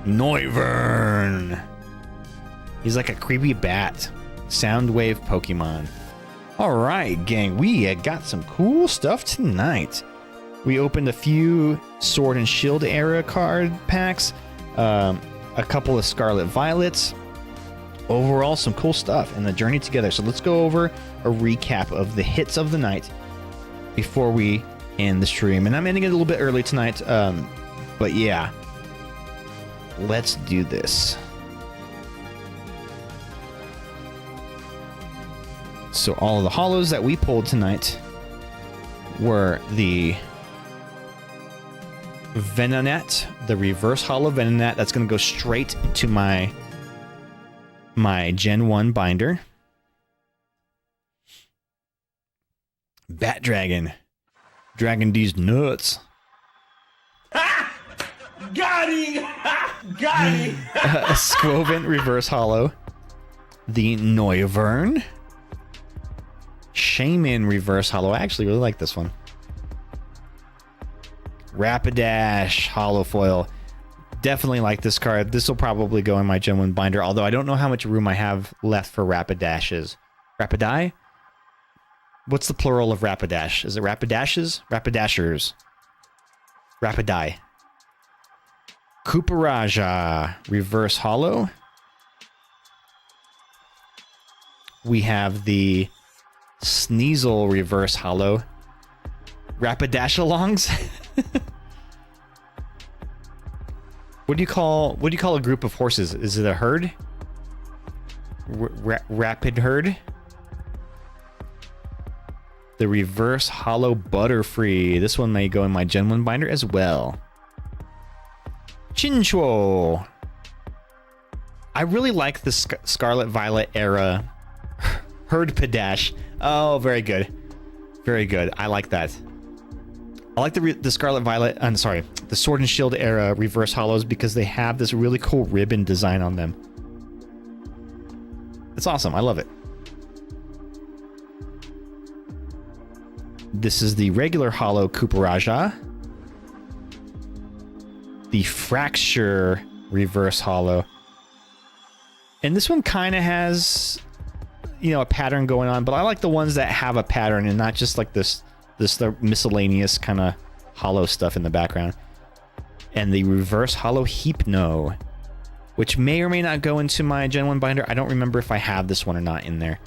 Noivern. He's like a creepy bat. Soundwave Pokemon. Alright, gang, we got some cool stuff tonight. We opened a few Sword and Shield era card packs, a couple of Scarlet Violets. Overall, some cool stuff in the journey together. So let's go over a recap of the hits of the night before we end the stream. And I'm ending it a little bit early tonight, but yeah. Let's do this. So all of the holos that we pulled tonight were the Venonat, the reverse holo Venonat. That's going to go straight into my Gen 1 binder. Bat Dragon. Dragon D's nuts. Got him! Got him! Squovent reverse holo. The Noivern. Shaman reverse holo. I actually really like this one. Rapidash holofoil. Definitely like this card. This will probably go in my Gen 1 binder, although I don't know how much room I have left for Rapidashes. Rapidai? What's the plural of Rapidash? Is it Rapidashes? Rapidashers. Rapidai. Kuparaja reverse holo. We have the Sneasel reverse holo. Rapidashalongs? What do you call a group of horses? Is it a herd? Rapid herd? The reverse holo Butterfree. This one may go in my Gen 1 binder as well. Chinchou. I really like the Scarlet Violet era Herdpadash. Oh, very good. Very good. I like that. I like the Scarlet Violet, I'm sorry, the Sword and Shield era reverse holos because they have this really cool ribbon design on them. It's awesome. I love it. This is the regular holo Kuparaja. The Fracture reverse holo. And this one kind of has, you know, a pattern going on, but I like the ones that have a pattern and not just like the miscellaneous kind of holo stuff in the background. And the reverse holo Hypno, which may or may not go into my Gen 1 binder. I don't remember if I have this one or not in there.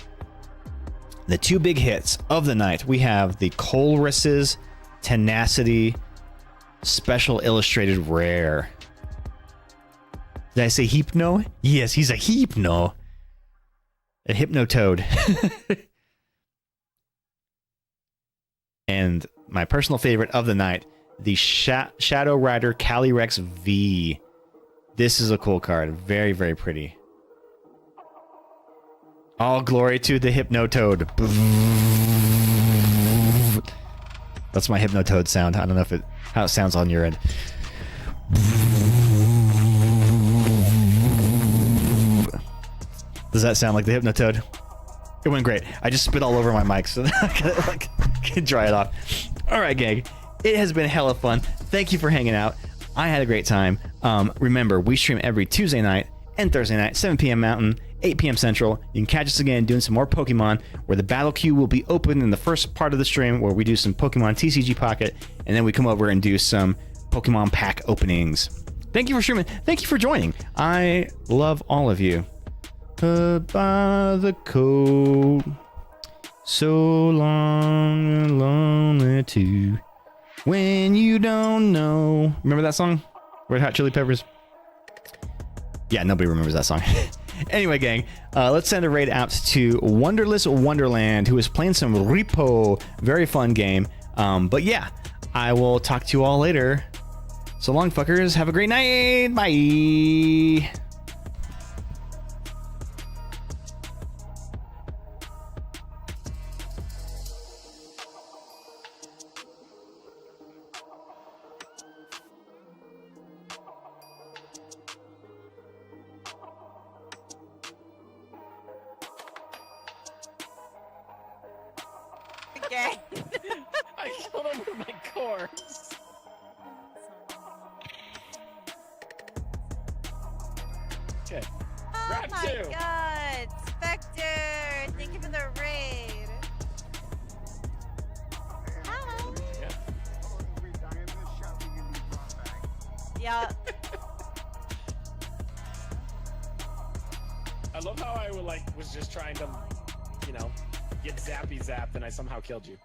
The two big hits of the night, we have the Colress's Tenacity Special Illustrated Rare. Did I say Hypno? Yes, he's a Hypno. A Hypnotoad. And my personal favorite of the night, the Shadow Rider Calyrex V. This is a cool card. Very, very pretty. All glory to the Hypnotoad. That's my Hypnotoad sound. I don't know how it sounds on your end. Does that sound like the Hypnotoad? It went great. I just spit all over my mic, so I gotta like dry it off. All right, gang. It has been hella fun. Thank you for hanging out. I had a great time. Remember, we stream every Tuesday night and Thursday night, 7 p.m. Mountain, 8 p.m. Central. You can catch us again doing some more Pokemon, where the battle queue will be open in the first part of the stream, where we do some Pokemon TCG Pocket, and then we come over and do some Pokemon Pack openings. Thank you for streaming. Thank you for joining. I love all of you. By the code, so long and lonely too. When you don't know. Remember that song? Red Hot Chili Peppers? Yeah, nobody remembers that song. Anyway, gang, let's send a raid out to Wonderless Wonderland, who is playing some Repo. Very fun game. But yeah, I will talk to you all later. So long, fuckers. Have a great night. Bye. Again. I killed him with my corpse. Okay. Oh Round my 2. god, Spectre! Thank you for the raid. Hi. Yeah. I love how I was just trying to, get zappy zapped and I somehow killed you.